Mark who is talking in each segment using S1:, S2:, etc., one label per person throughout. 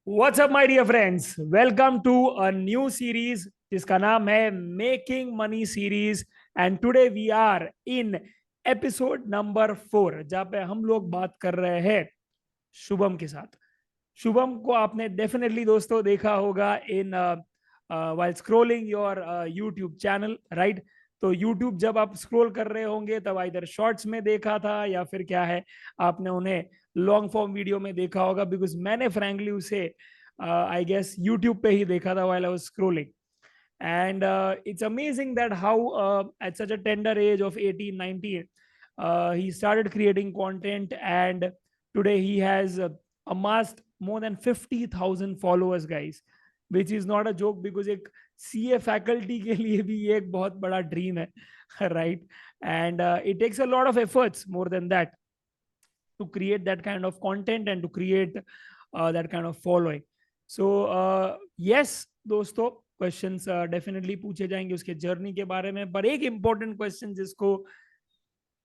S1: What's up my dear friends, welcome to a new series जिसका नाम है making money series. And today we are in episode number 4, जहां पे हम लोग बात कर रहे हैं शुभम के साथ। शुभम को आपने डेफिनेटली दोस्तों देखा होगा in while scrolling your YouTube channel, right? तो यूट्यूब जब आप स्क्रॉल कर रहे होंगे तब इधर शॉर्ट्स में देखा था या फिर क्या है, आपने उन्हें लॉन्ग फॉर्म वीडियो में देखा होगा। बिकॉज मैंने फ्रैंकली उसे आई गेस यूट्यूब पे ही देखा था while I was scrolling. And it's amazing that how at such a tender age of 18 19 he started creating content, and today he has amassed more than 50,000 followers, guys, which is not a joke because एक CA faculty के लिए भी ये एक बहुत बड़ा dream है, right? And it takes a lot of efforts more than that to create that kind of content and to create that kind of following. So yes दोस्तों, क्वेश्चंस डेफिनेटली पूछे जाएंगे उसके जर्नी के बारे में, पर एक इंपॉर्टेंट क्वेश्चन जिसको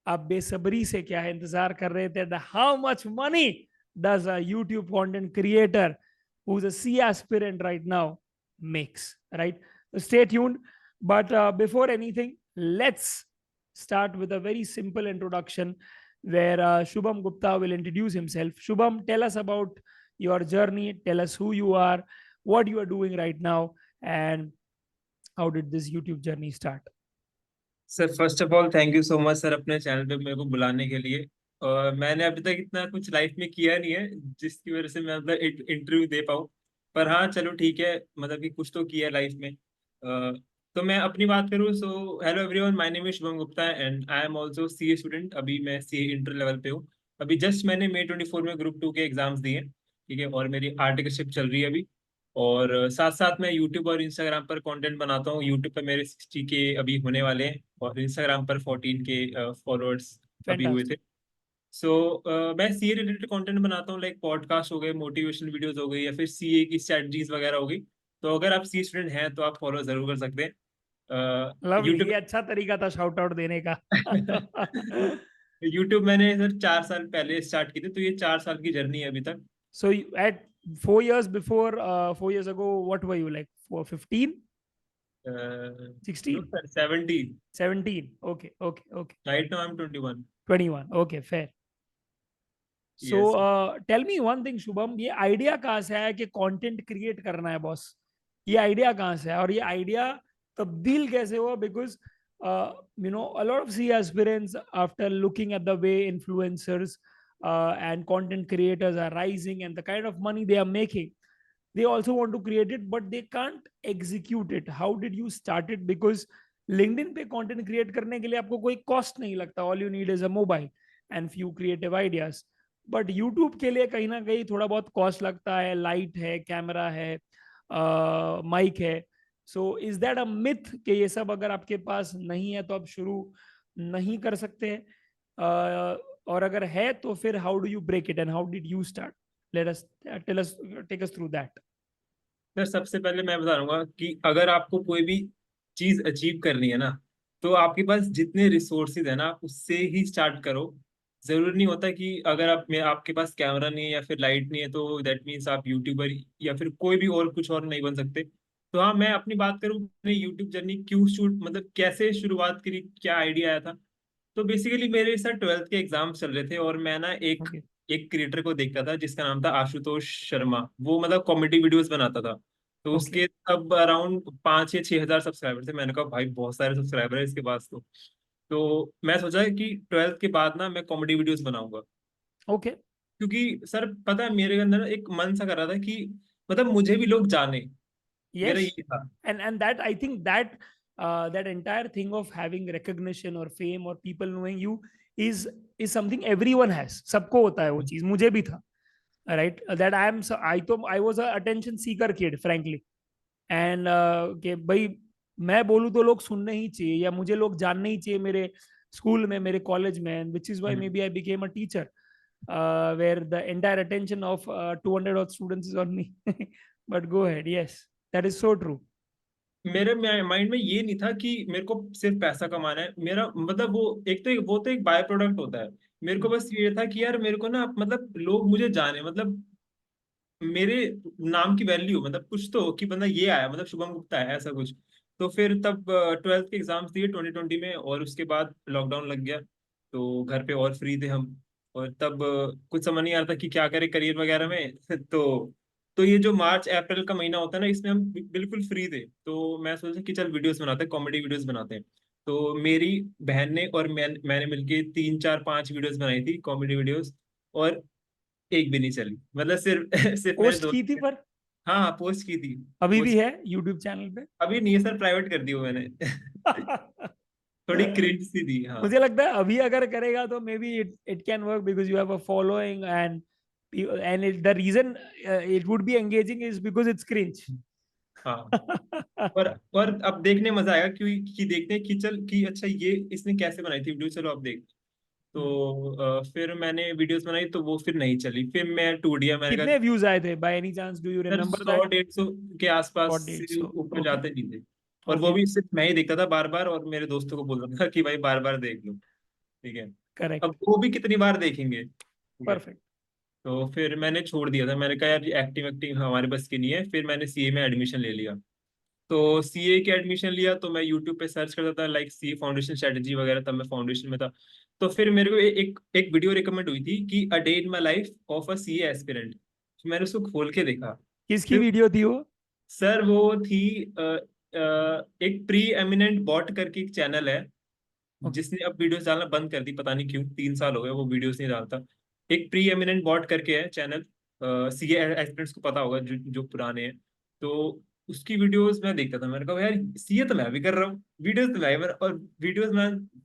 S1: आप बेसब्री से क्या है इंतजार कर रहे थे, how much money does a YouTube content creator who's a C aspirant right now makes, right? So stay tuned. But before anything, let's start with a very simple introduction where Shubham Gupta will introduce himself. Shubham, tell us about your journey. Tell us who you are, what you are doing right now, and how did this YouTube journey start?
S2: Sir first of all thank you so much sir अपने channel पे मेरे को बुलाने के लिए। और मैंने अभी तक इतना कुछ लाइफ में किया नहीं है जिसकी वजह से मैं मतलब इंटरव्यू दे पाऊँ। पर हाँ चलो ठीक है, मतलब कि कुछ तो किया लाइफ में। तो मैं अपनी बात करूँ, so hello everyone, my name is Shubham Gupta and I am also CA student. अभी मैं सीए इंटर लेवल पे हूँ। अभी जस्ट मैंने May 24 में ग्रुप 2 के एग्जाम्स दिए, ठीक है, और मेरी आर्टिकलशिप चल रही है अभी। और साथ साथ मैं यूट्यूब और इंस्टाग्राम पर कंटेंट बनाता हूँ। यूट्यूब पे मेरे 60 के अभी होने वाले हैं और इंस्टाग्राम पर 14 के फॉलोअर्स अभी हुए थे।
S1: Fantastic.
S2: सो मैं सीए रिलेटेड कंटेंट बनाता हूँ, लाइक पॉडकास्ट हो गए, मोटिवेशनल वीडियोस हो गई, या फिर सीए की स्ट्रेटजीज वगैरह हो गई। तो अगर आप सी स्टूडेंट हैं तो आप फॉलो जरूर कर सकते हैं
S1: लवली,
S2: यूट्यूब।
S1: ये अच्छा तरीका था शाउट आउट देने का।
S2: यूट्यूब मैंने सर 4 साल पहले स्टार्ट की थी, तो ये 4 साल की जर्नी है अभी तक।
S1: So at 4 years before, 4 years ago, what were you like? For 15,
S2: no
S1: 16,
S2: sir 17।
S1: 17? Okay, okay, okay.
S2: Right now I am 21।
S1: 21. Okay, fair. So
S2: yes.
S1: tell me one thing, Shubham, ये आइडिया कहाँ से आया कि content create करना है boss? ये idea कहाँ से आया और ये आइडिया तब्दील कैसे हुआ? Because a lot of C aspirants, after looking at the way influencers and content creators are rising and the kind of money they are making, they also want to create it but they can't execute it. How did you start it? Because LinkedIn पे content create करने के लिए आपको कोई cost नहीं लगता, all you need is a mobile and few creative ideas. But YouTube के लिए कहीं ना कहीं थोड़ा बहुत कॉस्ट लगता है, लाइट है, कैमरा है, माइक है। So is that a myth कि ये सब अगर आपके पास नहीं है तो आप शुरू नहीं कर सकते हैं? और अगर है तो फिर how do you break it and how did you start? Let us tell us take us through that.
S2: Sir सबसे पहले मैं बता दूंगा कि अगर आपको कोई भी चीज अचीव करनी है ना, तो आपके पास जितने रिसोर्सेज है ना, आप उससे ही स्टार्ट करो। जरूरी नहीं होता कि अगर आप में आपके पास कैमरा नहीं है या फिर लाइट नहीं है तो दैट मीन्स आप यूट्यूबर या फिर कोई भी और कुछ और नहीं बन सकते। तो हाँ, मैं अपनी बात करूँ, मैंने यूट्यूब जर्नी क्यों शूट मतलब कैसे शुरुआत करी, क्या आइडिया आया था। तो बेसिकली मेरे सर 12th के एग्जाम चल रहे थे और मैं ना एक
S1: ओके।
S2: एक क्रिएटर को देखता था जिसका नाम था आशुतोष शर्मा। वो मतलब कॉमेडी वीडियोस बनाता था। तो
S1: ओके।
S2: उसके तब अराउंड 5 या 6 हजार सब्सक्राइबर थे। मैंने कहा भाई बहुत सारे सब्सक्राइबर है इसके पास। तो मैं सोचा कि 12th के बाद ना मैं कॉमेडी वीडियोस बनाऊंगा।
S1: ओके।
S2: क्योंकि सर पता है मेरे अंदर ना एक मन सा कर रहा था कि मतलब मुझे भी लोग जाने। मेरा
S1: Yes.
S2: यही था।
S1: And that, I think that that entire thing of having recognition or fame or people knowing you is something everyone has. सबको होता है वो चीज, मुझे भी था, right? That I was a attention seeker kid, frankly. And कि भाई मैं बोलूँ तो लोग सुनने ही चाहिए या मुझे लोग जानने ही चाहिए मेरे स्कूल में, मेरे कॉलेज में, and which is why
S2: hmm.
S1: maybe I became a teacher, where the entire attention of 200 odd students is on me. But go ahead. Yes, that is so true.
S2: मेरे माइंड में ये नहीं था कि मेरे को सिर्फ पैसा कमाना है। मेरा मतलब वो तो एक बाय प्रोडक्ट होता है। मेरे को
S1: Hmm.
S2: बस ये था कि यार मेरे को ना मतलब लोग मुझे जाने, मतलब मेरे नाम की वैल्यू, मतलब कुछ तो कि बंदा ये आया, मतलब शुभम गुप्ता है ऐसा कुछ। तो फिर तब 12th के एग्जाम्स दिए 2020 में, और उसके बाद लॉकडाउन लग गया। तो घर पे और फ्री थे हम। और तब कुछ समझ नहीं आ रहा था कि क्या करें करियर वगैरह में। तो ये जो मार्च अप्रैल का महीना होता है ना, इसमें हम बिल्कुल फ्री थे। तो मैं सोचा कि चल वीडियोस बनाते हैं, कॉमेडी वीडियोस बनाते हैं। तो मेरी बहन ने और मैंने मिलके 3 4 5 वीडियोस बनाई थी, कॉमेडी वीडियोस। और एक भी नहीं चली, मतलब सिर्फ सिर्फ मेरे
S1: पोस्ट की थी
S2: दोस्त।
S1: पर
S2: हाँ हाँ, पोस्ट की थी।
S1: अभी भी
S2: पोस्ट।
S1: है यूट्यूब चैनल पे?
S2: अभी नहीं है सर, प्राइवेट कर दी वो मैंने। थोड़ी क्रिंज सी थी, हाँ।
S1: मुझे लगता है अभी अगर करेगा तो maybe it it can work because you have a following and the reason it would be engaging is because it's cringe.
S2: हाँ, और अब देखने मजा आएगा, क्योंकि कि देखते हैं कि चल कि अच्छा ये इसने कैसे बनाई थी वीडियो, चलो अब देख। तो फिर मैंने वीडियोस बनाई, तो वो फिर नहीं चली, फिर मैं टूट गया, मैंने
S1: कितने
S2: कहा
S1: व्यूज आए थे by any chance, do you
S2: sir
S1: remember
S2: 100 150 के आसपास
S1: और
S2: से
S1: 150?
S2: ऊपर
S1: ओके।
S2: जाते नहीं थे। और वो
S1: ओके।
S2: भी सिर्फ मैं ही देखता था बार बार, और मेरे दोस्तों को बोल रहा था कि भाई बार बार देख लो। ठीक है।
S1: करेक्ट।
S2: अब वो भी कितनी बार देखेंगे, ठीक है।
S1: परफेक्ट।
S2: तो फिर मैंने छोड़ दिया था, मैंने कहा यार एक्टिंग एक्टिंग हमारे बस की नहीं है। फिर मैंने सीए में एडमिशन ले लिया। तो सीए के एडमिशन लिया, तो मैं यूट्यूब पे सर्च करता था लाइक सीए फाउंडेशन स्ट्रेटजी वगैरह, तब मैं फाउंडेशन में था। तो फिर मेरे को एक एक वीडियो रिकमेंड हुई थी कि अ day in my life of a CA aspirant. मैंने उसको खोल के देखा।
S1: किसकी
S2: फिर
S1: वीडियो थी वो?
S2: सर वो थी एक प्री एमिनेंट बॉट करके एक चैनल है,
S1: ओके।
S2: जिसने अब वीडियोस डालना बंद कर दी, पता नहीं क्यों, 3 साल हो गए वो वीडियोस नहीं डालता। एक प्री एमिनेंट बॉट करके है चैनल, सीए एस्पिरेंट्स को पता होगा, जो पुराने हैं। तो उसकी वीडियोस मैं देखता था, मैंने कहा यार सीए तो मैं भी कर रहा हूँ, वीडियोस तो मैं भी और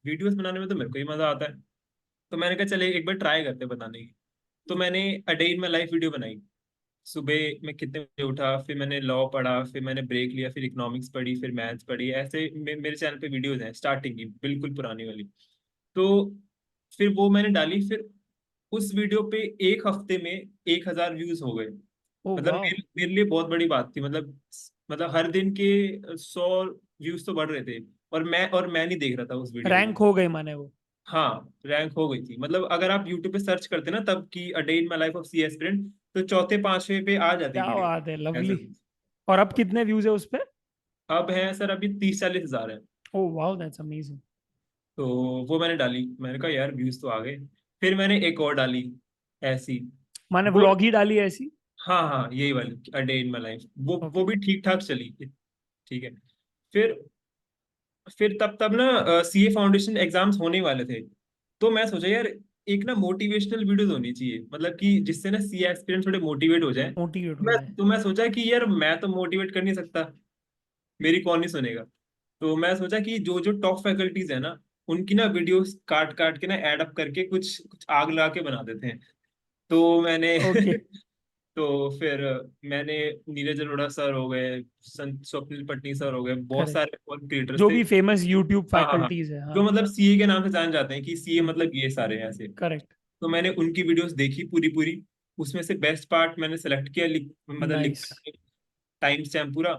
S2: वीडियोस बनाने में तो मेरे को ही मजा आता है। तो मैंने कहा चले एक बार ट्राई करते हैं बताने की। तो मैंने अ day in my life video बनाई। सुबह मैं कितने बजे उठा, फिर मैंने लॉ पढ़ा, फिर मैंने ब्रेक लिया, फिर इकोनॉमिक्स पढ़ी, फिर मैथ्स पढ़ी, ऐसे मेरे चैनल पे वीडियोस हैं स्टार्टिंग की, बिल्कुल पुरानी वाली। तो फिर वो मैंने डाली, फिर उस वीडियो पे एक हफ्ते में 1,000 व्यूज हो गए।
S1: ओ
S2: मतलब
S1: वाह।
S2: मेरे लिए बहुत बड़ी बात थी, मतलब हर दिन के 100 व्यूज तो बढ़ रहे थे। और मैं नहीं देख रहा था उस वीडियो को।
S1: रैंक हो गई माने वो?
S2: हाँ, रैंक हो गई थी, मतलब अगर आप यूट्यूब पे सर्च करते ना तब की a day in my life of C aspirant, तो चौथे पांचवे पे आ जाती
S1: क्या
S2: वीडियो।
S1: बात है,
S2: ऐसा
S1: लवली।
S2: कुछ।
S1: और अब कितने व्यूज है उस पे?
S2: अब है सर, अभी 30 40 हजार है।
S1: Oh wow, that's amazing.
S2: तो वो मैंने डाली, मैंने कहा यार व्यूज तो आ गए। फिर मैंने एक और डाली ऐसी।
S1: माने
S2: वो,
S1: व्लॉग ही डाली ऐसी?
S2: हाँ हाँ, यही वाली अ डे इन माई लाइफ, वो
S1: ओके।
S2: भी ठीक ठाक चली। ठीक है। फिर फिर तब ना सीए फाउंडेशन एग्जाम्स होने वाले थे। तो मैं सोचा यार एक ना मोटिवेशनल वीडियोस होनी चाहिए, मतलब कि जिससे ना सीए एस्पिरेंट थोड़े मोटिवेट हो जाए।
S1: मोटिवेट हो
S2: मैं
S1: जाए।
S2: तो मैं सोचा कि यार मैं तो मोटिवेट कर नहीं सकता, मेरी कौन नहीं सुनेगा। तो मैं सोचा कि जो जो टॉप फैकल्टीज है ना, उनकी ना वीडियोस काट काट के ना ऐड अप करके कुछ कुछ आग लगा के बना देते हैं। तो मैंने
S1: ओके।
S2: तो फिर मैंने नीरज अरोड़ा सर हो गए, संत स्वप्निल पटनी सर हो गए, बहुत
S1: करेक्ट।
S2: सारे और क्रिएटर्स
S1: जो
S2: थे।
S1: भी फेमस यूट्यूब
S2: हाँ हाँ हाँ,
S1: फैकल्टीज है,
S2: जो
S1: हाँ।
S2: मतलब सीए के नाम से जान जाते हैं कि सीए मतलब ये सारे हैं ऐसे।
S1: करेक्ट।
S2: तो मैंने उनकी वीडियोस देखी पूरी पूरी। उसमें से बेस्ट पार्ट मैंने सेलेक्ट किया, मतलब
S1: नाइस।
S2: लिखा, टाइम स्टैम्प पूरा।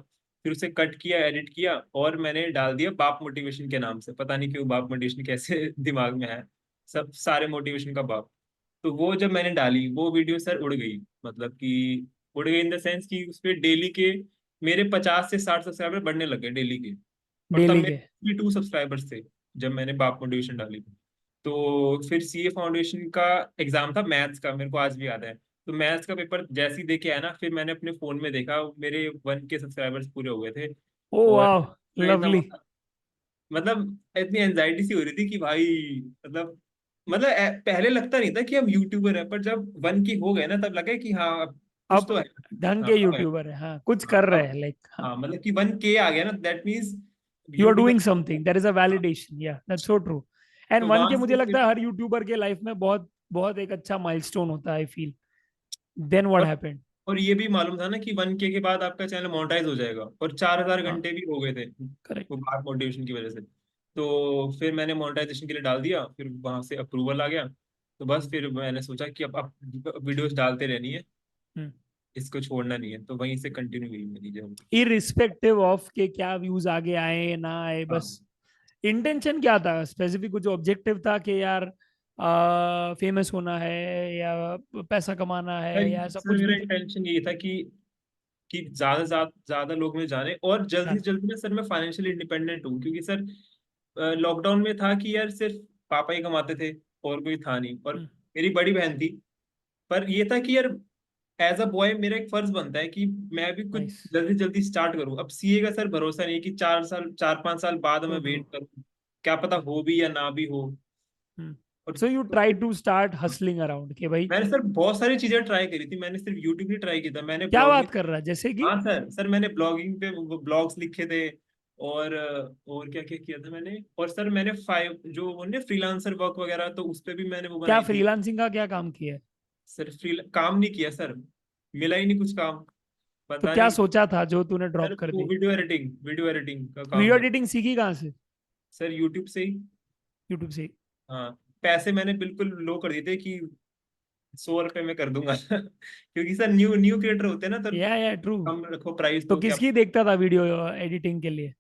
S2: फिर उसे कट किया, एडिट किया, और मैंने डाल दिया बाप मोटिवेशन के नाम से, पता नहीं क्यों बाप मोटिवेशन कैसे दिमाग में है, सब सारे मोटिवेशन का बाप। तो वो जब मैंने डाली वो वीडियो सर उड़ गई, मतलब कि उड़ गई इन द सेंस कि उस पर डेली के मेरे 50 से 60 सब्सक्राइबर बढ़ने लगे डेली के। और तब
S1: डेली
S2: मेरे
S1: के?
S2: 2 सब्सक्राइबर्स थे जब मैंने बाप मोटिवेशन डाली। तो फिर सीए फाउंडेशन का एग्जाम था मैथ्स का, मेरे को आज भी याद है। तो मैथ्स का पेपर जैसे ही देके आया ना, फिर मैंने अपने फोन में देखा मेरे 1K सब्सक्राइबर्स पूरे हो गए थे।
S1: ओ
S2: और
S1: वाह।
S2: मैं इतना
S1: लवली।
S2: मतलब इतनी एंजाइटी सी हो रही थी कि भाई, मतलब पहले लगता नहीं था कि हम यूट्यूबर हैं, पर जब 1K हो गए ना तब लगा कि हाँ अब कुछ
S1: अब
S2: तो है।
S1: ढंग
S2: हाँ
S1: के
S2: अब है।
S1: यूट्यूबर है, हाँ, कुछ
S2: हाँ
S1: कर रहे
S2: अब,
S1: हैं लाइक, हाँ।
S2: हाँ मतलब कि 1K आ गया ना, that means
S1: you are
S2: YouTuber.
S1: Doing something, that is a validation, या दैट्स सो ट्रू। एंड
S2: तो
S1: वन
S2: वहां
S1: के मुझे
S2: से
S1: लगता
S2: फिर,
S1: है हर यूट्यूबर के लाइफ में बहुत बहुत एक अच्छा माइलस्टोन होता है, आई फील। देन व्हाट
S2: और
S1: हैपेंड?
S2: और ये भी मालूम था ना कि 1K के बाद आपका चैनल मोनेटाइज हो जाएगा, और 4,000 घंटे भी हो गए थे वो
S1: करेक्ट।
S2: बात मोटिवेशन की वजह से। तो फिर मैंने मोनेटाइजेशन के लिए डाल दिया, फिर वहां से अप्रूवल आ गया। तो बस फिर मैंने सोचा कि अब वीडियोस डालते रहनी है, इसको छोड़ना नहीं है, तो वहीं से कंटिन्यू हुई मेरी जर्नी।
S1: इरिस्पेक्टिव ऑफ के क्या व्यूज आगे आए ना आए, बस
S2: हाँ
S1: इंटेंशन क्या था स्पेसिफिक? कुछ ऑब्जेक्टिव था कि यार फेमस होना है या पैसा कमाना है या ऐसा
S2: सर
S1: कुछ
S2: मेरा
S1: भी था?
S2: इंटेंशन ये था कि ज्यादा ज्यादा ज्यादा लोग में जाने, और जल्दी से
S1: जाना।
S2: जल्दी में सर मैं फाइनेंशियली इंडिपेंडेंट हूँ, क्योंकि सर लॉकडाउन में था कि यार सिर्फ पापा ही कमाते थे और कोई था नहीं, और
S1: हम्म।
S2: मेरी बड़ी बहन थी। पर ये था कि यार एज अ बॉय मेरा एक फर्ज बनता है कि मैं भी कुछ
S1: नाइस।
S2: जल्दी जल्दी स्टार्ट करूँ। अब सीए का सर भरोसा नहीं कि 4 साल 4 5 साल बाद
S1: ट्रू
S2: मैं
S1: ट्रू।
S2: वेट करूँ, क्या पता हो भी या ना भी हो। और
S1: सो यू
S2: तो
S1: ट्राई
S2: फिर
S1: टू स्टार्ट हसलिंग अराउंड के भाई।
S2: मैंने सर बहुत सारी चीजें ट्राई करी थी, मैंने सिर्फ यूट्यूब ही ट्राई किया था, मैंने
S1: क्या
S2: ब्लॉगिंग।
S1: बात कर रहा है, जैसे कि?
S2: हाँ सर, मैंने ब्लॉगिंग पे ब्लॉग्स लिखे थे, और क्या क्या किया था मैंने। और सर मैंने फाइव जो वो ने फ्रीलांसर वर्क वगैरह, तो उस पे भी मैंने वो
S1: क्या
S2: बनाई थी।
S1: फ्रीलांसिंग का क्या काम किया है?
S2: सर फ्री काम नहीं किया सर, मिला ही नहीं कुछ काम,
S1: तो
S2: पता
S1: क्या
S2: नहीं।
S1: सोचा था जो तूने
S2: सर
S1: ड्रॉप कर
S2: वो
S1: दी?
S2: वीडियो एडिटिंग का काम
S1: वीडियो
S2: था।
S1: एडिटिंग सीखी कहाँ से?
S2: सर यूट्यूब से ही।
S1: यूट्यूब से?
S2: हाँ, पैसे मैंने बिल्कुल लो कर दिए थे कि 100 रुपए में कर दूंगा क्योंकि सर न्यू न्यू क्रिएटर होते हैं ना, तो
S1: या ट्रू।
S2: कम रखो प्राइस
S1: तो
S2: तो क्या।
S1: किसकी देखता था वीडियो एडिटिंग के लिए?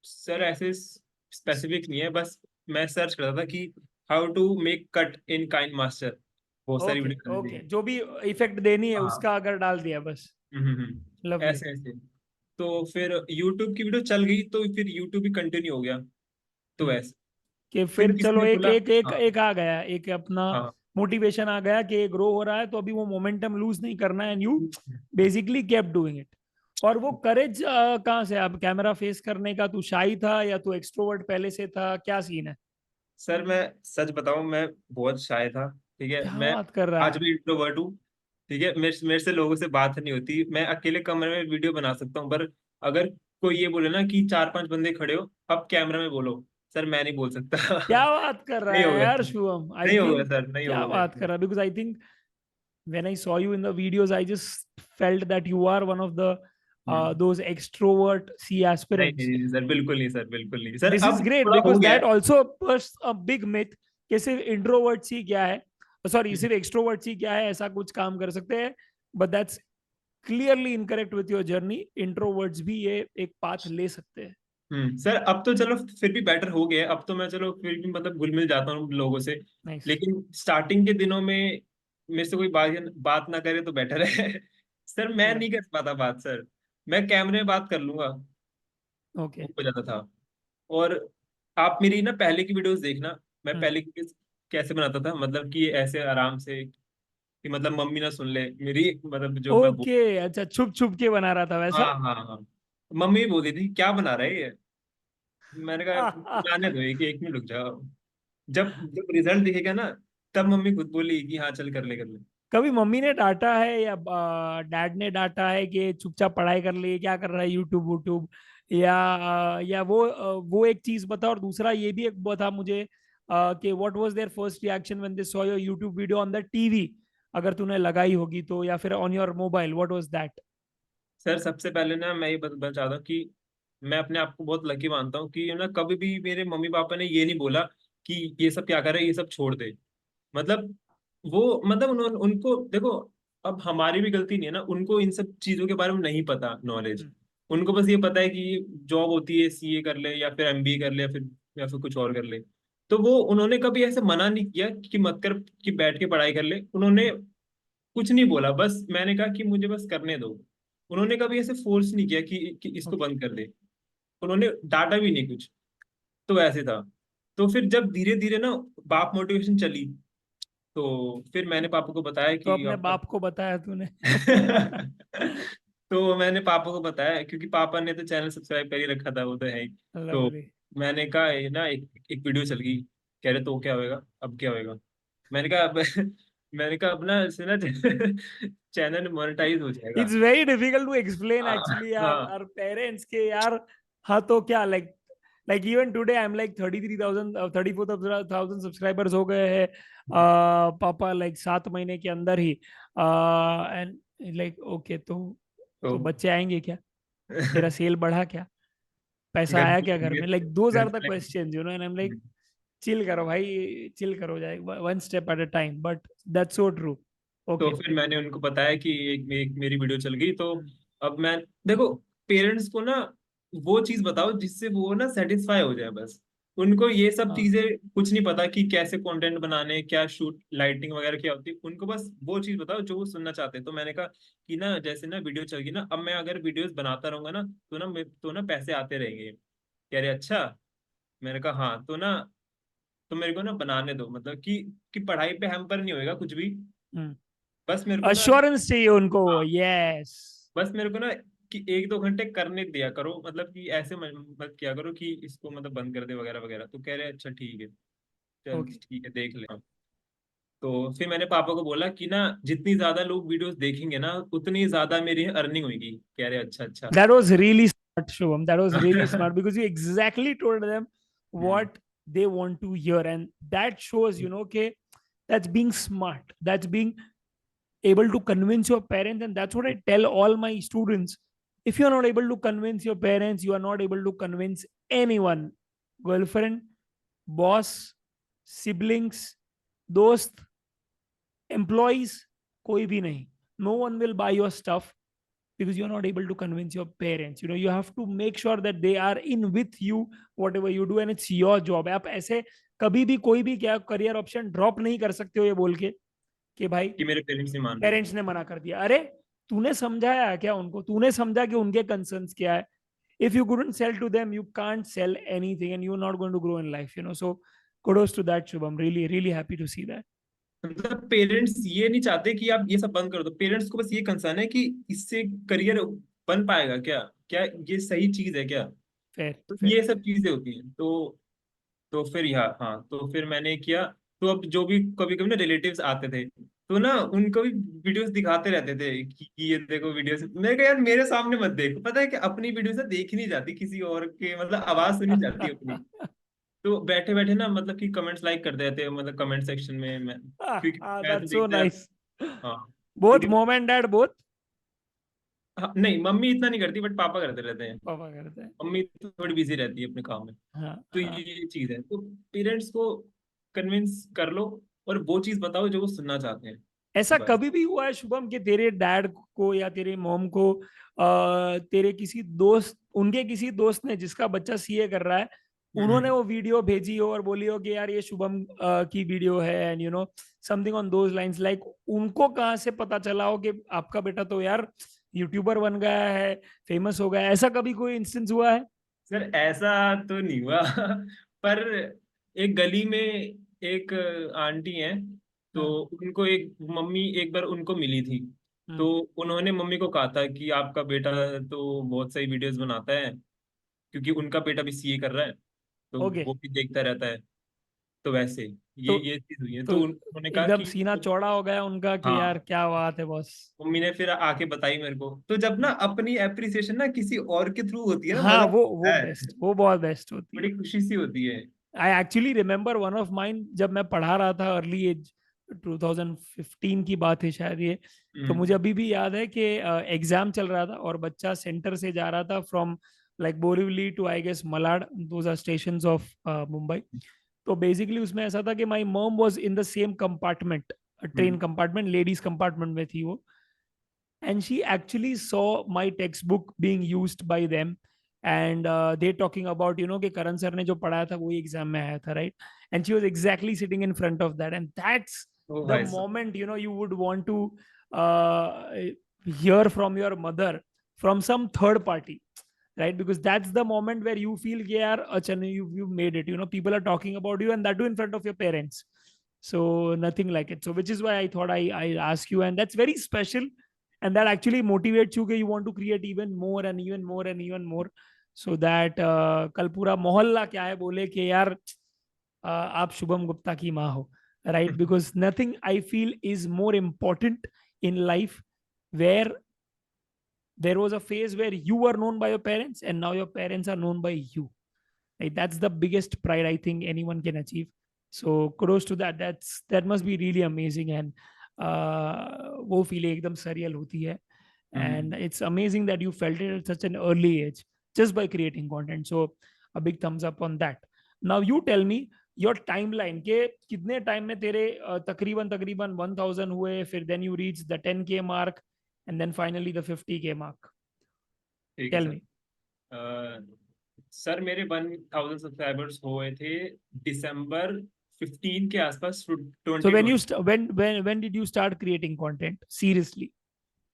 S2: सर ऐसे स्पेसिफिक नहीं है, बस मैं सर्च करता था कि how to make cut in KineMaster, बहुत सारी
S1: ओके
S2: वीडियो
S1: ओके,
S2: थी।
S1: जो भी इफेक्ट देनी है
S2: हाँ।
S1: उसका अगर डाल दिया बस। लवली।
S2: ऐसे ऐसे। तो फिर यूट्यूब की वीडियो चल गई, तो फिर यूट्यूब ही कंटिन्यू हो गया। तो ऐसे
S1: कि
S2: फिर
S1: फिर
S2: किसी
S1: चलो
S2: ने
S1: एक
S2: बोला।
S1: एक एक
S2: हाँ
S1: एक आ गया, एक अपना
S2: हाँ।
S1: मोटिवेशन आ गया कि ग्रो हो रहा है, तो अभी वो मोमेंटम लूज नहीं करना है, you basically kept doing it. और वो करेज कहाँ से? अब कैमरा फेस करने का तू शाई था या तू एक्सट्रोवर्ट पहले से था, क्या सीन है?
S2: सर मैं सच बताऊं, मैं बहुत शाय था, ठीक है।
S1: क्या
S2: मैं
S1: बात कर रहा
S2: आज
S1: है?
S2: भी इंट्रोवर्ट हूँ, ठीक है। मेरे से लोगों से बात नहीं होती, मैं अकेले कमरे में वीडियो बना सकता हूँ, पर अगर कोई ये बोले ना कि 4 5 बंदे खड़े हो, अब कैमरा में बोलो, सर मैं नहीं बोल सकता
S1: क्या बात कर रहा
S2: नहीं
S1: है
S2: होगा
S1: यार
S2: सर,
S1: शुभम, आई
S2: नहीं होगा
S1: थिंक।
S2: सर, नहीं
S1: क्या
S2: होगा
S1: बात कर
S2: सर।
S1: रहा है, because I think when I saw you in the videos, I just felt that you are one of the
S2: hmm.
S1: those extrovert C
S2: नहीं
S1: aspirants.
S2: नहीं नहीं सर, बिल्कुल नहीं सर, बिल्कुल नहीं सर,
S1: This is
S2: अब
S1: great
S2: थोड़ा हो
S1: because
S2: गया
S1: that
S2: है।
S1: also bursts a big myth कि सिर्फ इंट्रोवर्ट ही क्या है, सॉरी सिर्फ एक्सट्रोवर्ट ही क्या है, ऐसा कुछ काम कर सकते हैं। But that's clearly incorrect with your journey, introverts भी ये एक पाथ ले सकते हैं।
S2: सर अब तो चलो फिर भी बेटर हो गया है। अब तो मैं चलो फिर भी मतलब घुल मिल जाता हूँ लोगों से।
S1: नाइस।
S2: लेकिन स्टार्टिंग के दिनों में मेरे से कोई बात ना करे तो बेटर है सर मैं
S1: या
S2: नहीं कर पाता बात सर, मैं कैमरे में बात कर लूंगा,
S1: ओके।
S2: वो हो जाता था। और आप मेरी ना पहले की वीडियोस देखना, मैं
S1: हम्म।
S2: पहले की कैसे बनाता था, मतलब कि ऐसे आराम से, कि मतलब मम्मी ना सुन ले मेरी, मतलब जो मैं
S1: ओके, अच्छा, छुप छुप के बना रहा था
S2: हाँ
S1: वैसा?
S2: हाँ हाँ। मम्मी बोलती थी क्या बना रहा है ये, मैंने कहा जाने दो, एक एक मिनट रुक जाओ, जब जब रिजल्ट दिखेगा ना, तब मम्मी खुद बोली कि हाँ चल कर ले कर ले।
S1: कभी मम्मी ने डांटा है या डैड ने डांटा है कि चुपचाप पढ़ाई कर ले, क्या कर रहा है यूट्यूब वूट्यूब, या वो एक चीज बता, और दूसरा ये भी एक बता मुझे कि what was their first reaction when they saw your YouTube video on the TV, अगर तूने लगाई होगी तो, या फिर on your mobile, what was that?
S2: Sir सबसे पहले ना मैं ये बताना चाहता हूँ कि मैं अपने आप को बहुत लकी मानता हूँ कि ना कभी भी मेरे मम्मी पापा ने ये नहीं बोला कि ये सब क्या कर रहे हैं, ये सब छोड़ दे। मतलब वो मतलब उन्होंने उनको देखो, अब हमारी भी गलती नहीं है ना, उनको इन सब चीजों के बारे में नहीं पता नॉलेज। उनको बस ये पता है कि जॉब होती है, सीए कर ले या फिर एमबीए कर ले या फिर कुछ और कर ले। तो वो उन्होंने कभी ऐसे मना नहीं किया कि मत कर, कि बैठ के पढ़ाई कर ले, उन्होंने कुछ नहीं बोला, बस मैंने कहा कि मुझे बस करने दो। उन्होंने कभी ऐसे फोर्स नहीं किया कि इसको
S1: ओके।
S2: बंद कर दे, उन्होंने डांटा भी नहीं कुछ। तो ऐसे था। तो फिर जब धीरे धीरे ना बाप मोटिवेशन चली, तो फिर मैंने पापा को बताया
S1: तो
S2: कि
S1: अपने
S2: अब
S1: बाप को बताया तूने?
S2: तो मैंने पापा को बताया, क्योंकि पापा ने तो चैनल सब्सक्राइब कर ही रखा था, वो तो है ही। तो
S1: लवली।
S2: मैंने कहा ये ना एक एक वीडियो चल गई, कह रहे तो क्या होएगा, अब क्या होएगा। मैंने कहा अब मैंने कहा अपना इससे ना चैनल मोनेटाइज हो जाएगा।
S1: It's very difficult to explain
S2: हाँ
S1: एक्चुअली यार
S2: हाँ
S1: आवर पेरेंट्स के यार। हाँ तो क्या, like even today I am like 33,000 34,000 subscribers हो गए हैं पापा, लाइक 7 महीने के अंदर ही। एंड लाइक ओके, तो
S2: तो
S1: बच्चे आएंगे क्या? तेरा सेल बढ़ा क्या? पैसा
S2: घर
S1: आया क्या घर
S2: चलेंगे,
S1: में? लाइक दोज
S2: घर
S1: आर द
S2: चलेंगे।
S1: Questions, you know, and I am like chill करो भाई, चिल करो, जाए one step at a time, but that's so true.
S2: तो
S1: ओके।
S2: फिर मैंने उनको बताया कि एक मेरी वीडियो चल गई, तो अब मैं देखो, पेरेंट्स को ना वो चीज बताओ जिससे वो ना सेटिस्फाई हो जाए बस। उनको ये सब
S1: हाँ
S2: चीजें कुछ नहीं पता कि कैसे कंटेंट बनाने, क्या शूट, लाइटिंग वगैरह क्या होती है। उनको बस वो चीज बताओ जो वो सुनना चाहते हैं। तो मैंने कहा कि ना जैसे ना वीडियो चलेगी ना, अब मैं अगर वीडियोस बनाता रहूंगा ना तो ना पैसे आते रहेंगे। कह रहे अच्छा। मैंने कहा हाँ, तो मेरे को ना बनाने दो, मतलब कि पढ़ाई पे हैम्पर नहीं होएगा कुछ भी। बस मेरे को ना
S1: अश्योरेंस चाहिए उनको।
S2: हाँ,
S1: यस।
S2: बस मेरे को ना कि 1-2 घंटे करने दिया करो, मतलब कि ऐसे मत किया करो कि इसको मतलब बंद कर दे वगैरह वगैरह। तो कह रहे अच्छा ठीक है, चल
S1: ओके।
S2: ठीक है देख ले। तो फिर मैंने पापा को बोला कि ना जितनी ज्यादा लोग वीडियोस देखेंगे ना उतनी ज्यादा मेरी अर्निंग होगी। कह रहे अच्छा अच्छा।
S1: That was really smart, Shubham. That was really smart because you exactly told them what they want to hear. And that shows, okay, that's being smart. That's being able to convince your parents. And that's what I tell all my students. If you're not able to convince your parents, you are not able to convince anyone, girlfriend, boss, siblings, dost, employees, koi bhi nahi. No one will buy your stuff because you're not able to convince your parents. You have to make sure that they are in with you whatever you do, and it's your job. आप ऐसे कभी भी कोई भी क्या career option drop नहीं कर सकते हो ये बोल के कि भाई
S2: कि मेरे पेरेंट्स नहीं मान रहे।
S1: पेरेंट्स ने मना कर दिया। अरे तूने समझाया क्या उनको? तूने समझा कि उनके कंसर्न्स क्या है? if you couldn't sell to them, you can't sell anything, and you're not going to grow in life. So kudos to that, Shubham. Really, really happy to see that.
S2: मतलब पेरेंट्स ये नहीं चाहते कि आप ये सब बंद कर दो। पेरेंट्स को बस ये कंसर्न है कि इससे करियर बन पाएगा क्या, क्या ये सही चीज है क्या।
S1: Fair,
S2: तो
S1: fair.
S2: ये सब चीजें होती हैं। तो फिर यहाँ हाँ, तो फिर मैंने किया। तो अब जो भी कभी कभी ना रिलेटिव्स आते थे तो ना उनको भी वीडियोस दिखाते रहते थे कि ये देखो वीडियोस। मैं कहा यार मेरे सामने मत देखो, पता है कि अपनी वीडियोस ना देखी नहीं जाती किसी और के, मतलब आवाज सुनी जाती है अपनी। तो बैठे बैठे ना मतलब कि कमेंट्स लाइक कर देते हैं, मतलब कमेंट सेक्शन में मैं, क्योंकि मैं तो
S1: That's so
S2: देखता है।
S1: nice.
S2: हाँ
S1: Both
S2: क्योंकि
S1: mom and dad, both?
S2: हाँ, नहीं मम्मी इतना नहीं करती बट पापा करते रहते हैं।
S1: पापा करते हैं।
S2: मम्मी तो थोड़ी बिजी रहती है अपने काम में।
S1: हाँ,
S2: तो
S1: हाँ।
S2: ये चीज है। तो पेरेंट्स को कन्विंस कर लो और वो चीज बताओ जो वो सुनना चाहते हैं।
S1: ऐसा
S2: बस।
S1: कभी भी हुआ है शुभम कि तेरे डैड को या तेरे मॉम को तेरे किसी दोस्त, उनके किसी दोस्त ने जिसका बच्चा सीए कर रहा है, उन्होंने
S2: हम्म।
S1: वो वीडियो भेजी हो और बोली हो कि यार ये शुभम की वीडियो है, and something on those lines, like उनको कहाँ से पता चला हो कि आपका बेटा तो यार यूट्यूबर बन गया है, फेमस हो गया है? ऐसा कभी कोई इंस्टेंस हुआ है?
S2: सर ऐसा तो नहीं हुआ पर एक गली में एक आंटी है। तो
S1: हाँ।
S2: उनको एक मम्मी एक बार उनको मिली थी। तो
S1: हम्म।
S2: उन्होंने मम्मी को कहा था कि आपका बेटा तो बहुत सही वीडियोस बनाता है, क्योंकि उनका बेटा भी सीए कर रहा है तो
S1: ओके।
S2: वो भी देखता रहता है। तो वैसे
S1: तो
S2: ये चीज हुई है।
S1: तो
S2: तो उन्होंने कहा
S1: एकदम
S2: कि
S1: सीना चौड़ा हो गया उनका कि यार
S2: हाँ,
S1: क्या बात है बॉस।
S2: मम्मी ने फिर आके बताई मेरे को। तो जब ना अपनी एप्रिसिएशन ना किसी और के थ्रू होती है ना,
S1: हाँ,
S2: मजा
S1: वो
S2: आता है।
S1: बेस्ट, वो बहुत बेस्ट होती है।
S2: बड़ी खुशी सी होती है।
S1: I actually remember one of mine, जब मैं पढ़ा रहा था अर्ली एज, 2015 की बात है शायद ये। तो मुझे
S2: हम्म।
S1: अभी भी याद है कि एग्जाम चल रहा था और बच्चा सेंटर से जा रहा था from like Borivali to I guess Malad, those are stations of Mumbai. तो बेसिकली उसमें ऐसा था कि my mom was in the same compartment, train
S2: hmm.
S1: Compartment, ladies compartment में थी वो। and she actually saw my textbook being used by them, and they talking about कि करण sir ने जो पढ़ाया था वही एग्जाम में आया था, right? And she was exactly sitting in front of that, and that's
S2: O
S1: the
S2: भाई साहब।
S1: moment you would want to uh, hear from your mother, from some third party, right? Because that's the moment where you feel yaar achha you made it. People are talking about you, and that too in front of your parents. So nothing like it. So which is why I thought I ask you, and that's very special, and that actually motivates you कि you want to create even more and even more and even more, so that कल पूरा मोहल्ला क्या है बोले कि यार आप शुभम गुप्ता की माँ हो, right? Because nothing I feel is more important in life, where there was a phase where you were known by your parents and now your parents are known by you, right? That's the biggest pride I think anyone can achieve. So kudos to that. That must be really amazing, and वो feeling एकदम surreal होती है. And
S2: hmm.
S1: it's amazing that you felt it at such an early age just by creating content. So a big thumbs up on that. Now you tell me your timeline के कितने time में तेरे तकरीबन तकरीबन 1000 हुए, फिर then you reach the 10K mark, and then finally the 50K mark.
S2: ठीक है
S1: Tell
S2: सर।
S1: me.
S2: सर मेरे 1000 सब्सक्राइबर्स हुए थे दिसंबर 15 के आसपास,
S1: So when
S2: 2020।
S1: you when did you start creating content seriously?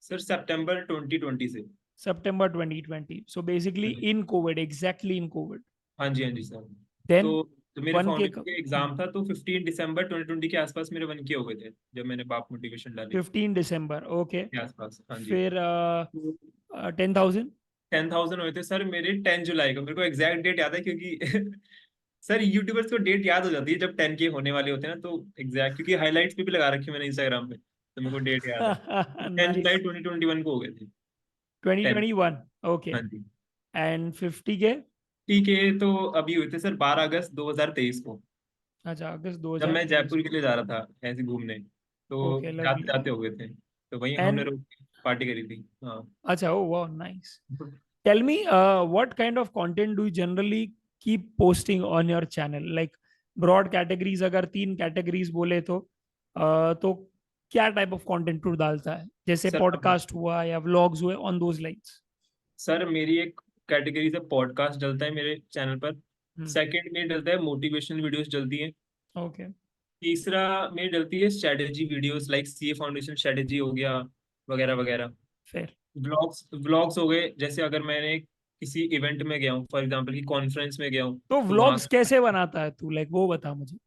S2: Sir सितंबर 2020 से।
S1: September 2020. So basically
S2: हाँ जी,
S1: in COVID, exactly in COVID.
S2: हाँ जी, हाँ जी सर।
S1: Then
S2: तो मेरे
S1: 1K
S2: फाउंडेशन का एग्जाम था, तो 15 दिसंबर 2020 के आसपास मेरे 1K हो गए थे, जब मैंने बाप मोटिवेशन डाली
S1: 15 December. Okay.
S2: के आसपास। हाँ जी।
S1: फिर
S2: तो
S1: 10,000.
S2: 10,000 हुए थे सर मेरे 10 जुलाई को, मेरे को एग्जैक्ट डेट याद है क्योंकि सर यूट्यूबर्स को डेट याद हो जाती है जब 10K होने वाले होते हैं ना, तो एग्जैक्ट, क्योंकि हाईलाइट्स पे भी लगा रखी है मैंने इंस्टाग्राम पे, तो मेरे को डेट याद है। 10 जुलाई
S1: Nice.
S2: 2021 को हो गए थे 10।
S1: 2021. Okay.
S2: हाँ जी।
S1: And 50K.
S2: ठीक है, तो अभी हुए थे सर 12 अगस्त 2023 को,
S1: अच्छा, अगस्त
S2: जब मैं
S1: 2023
S2: जयपुर के
S1: को.
S2: लिए जा रहा था ऐसे घूमने, तो
S1: Okay,
S2: जाते
S1: lovely.
S2: जाते हो गए थे, तो वहीं हमने
S1: And
S2: रोक के पार्टी करी थी। हाँ।
S1: अच्छा, oh wow, nice. Tell me, what kind of content do you generally keep posting on your channel? Like broad categories, अगर 3 categories बोले तो क्या type of content तू डालता है? जैसे
S2: सर
S1: podcast हुआ या vlogs हुए on those lines.
S2: सर मेरी एक कैटेगरी से पॉडकास्ट डलता है मेरे चैनल पर।
S1: Hmm.
S2: सेकंड में डलता है मोटिवेशनल वीडियोस डलती हैं।
S1: Okay,
S2: तीसरा में डलती है strategy videos, like CA foundation strategy हो गया, वगैरह वगैरह।
S1: fair.
S2: ब्लॉग्स ब्लॉग्स हो गए, जैसे अगर मैंने किसी इवेंट में गया हूँ, फॉर एग्जांपल की कॉन्फ्रेंस में गया हूँ,
S1: तो
S2: तो वहाँ
S1: vlogs कैसे बनाता है तू? Like वो बता मुझे.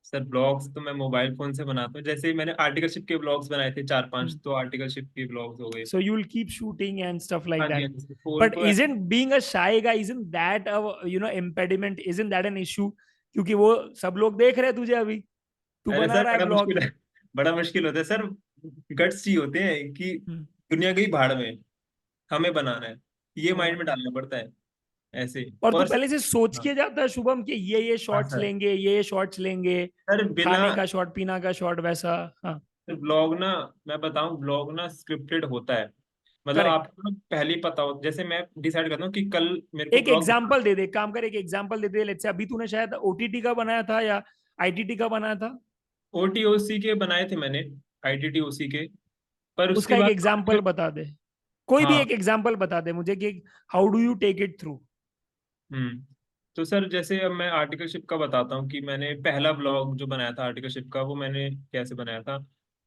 S2: सर ब्लॉग्स तो मैं मोबाइल फोन से बनाता हूँ, जैसे मैंने आर्टिकलशिप के ब्लॉग्स बनाए थे चार
S1: Hmm.
S2: पांच, तो आर्टिकलशिप के ब्लॉग्स हो गए।
S1: So you'll keep shooting and stuff like
S2: हाँ जी,
S1: that.
S2: हाँ जी, फोन
S1: But
S2: को ऐसे।
S1: isn't being a shy guy, isn't that a impediment? Isn't that an issue? क्योंकि वो सब लोग देख रहे हैं तुझे अभी, तू
S2: अरे
S1: बना
S2: सर
S1: रहा है
S2: बड़ा
S1: ब्लॉग.
S2: मुश्किल है, बड़ा मुश्किल होता है सर। गट्स ही होते हैं कि दुनिया गई भाड़ में, हमें बनाना है, ये
S1: ओ
S2: माइंड में
S1: भाई.
S2: डालना पड़ता है ऐसे।
S1: और तू
S2: और
S1: पहले से सोच
S2: हाँ,
S1: के जाता है शुभम कि ये
S2: हाँ
S1: शॉट्स
S2: सर।
S1: लेंगे, ये शॉट्स लेंगे,
S2: सर बिना
S1: खाने का शॉट, पीना का शॉट, वैसा. हाँ.
S2: ब्लॉग ना, मैं बताऊं ब्लॉग ना स्क्रिप्टेड होता है। मतलब
S1: करेक्ट.
S2: आपको ना पहले ही पता हो, जैसे मैं डिसाइड करता हूँ कि कल मेरे को
S1: एक
S2: ब्लॉग बनाना।
S1: एग्जाम्पल दे दे, काम कर, एक example they they. Let's say अभी तूने शायद ओटीटी का बनाया था या आईटीटी का बनाया था.
S2: ओटीओसी के बनाए थे मैंने, आईटीटीओसी के, पर उसके
S1: उसका एक
S2: बाद
S1: एग्जाम्पल बता दे. कोई भी
S2: हाँ।
S1: एक एग्जाम्पल बता दे मुझे कि how do you take it through.
S2: Hmm. तो सर जैसे अब मैं आर्टिकलशिप का बताता हूँ कि मैंने पहला ब्लॉग जो बनाया था आर्टिकलशिप का, वो मैंने कैसे बनाया था।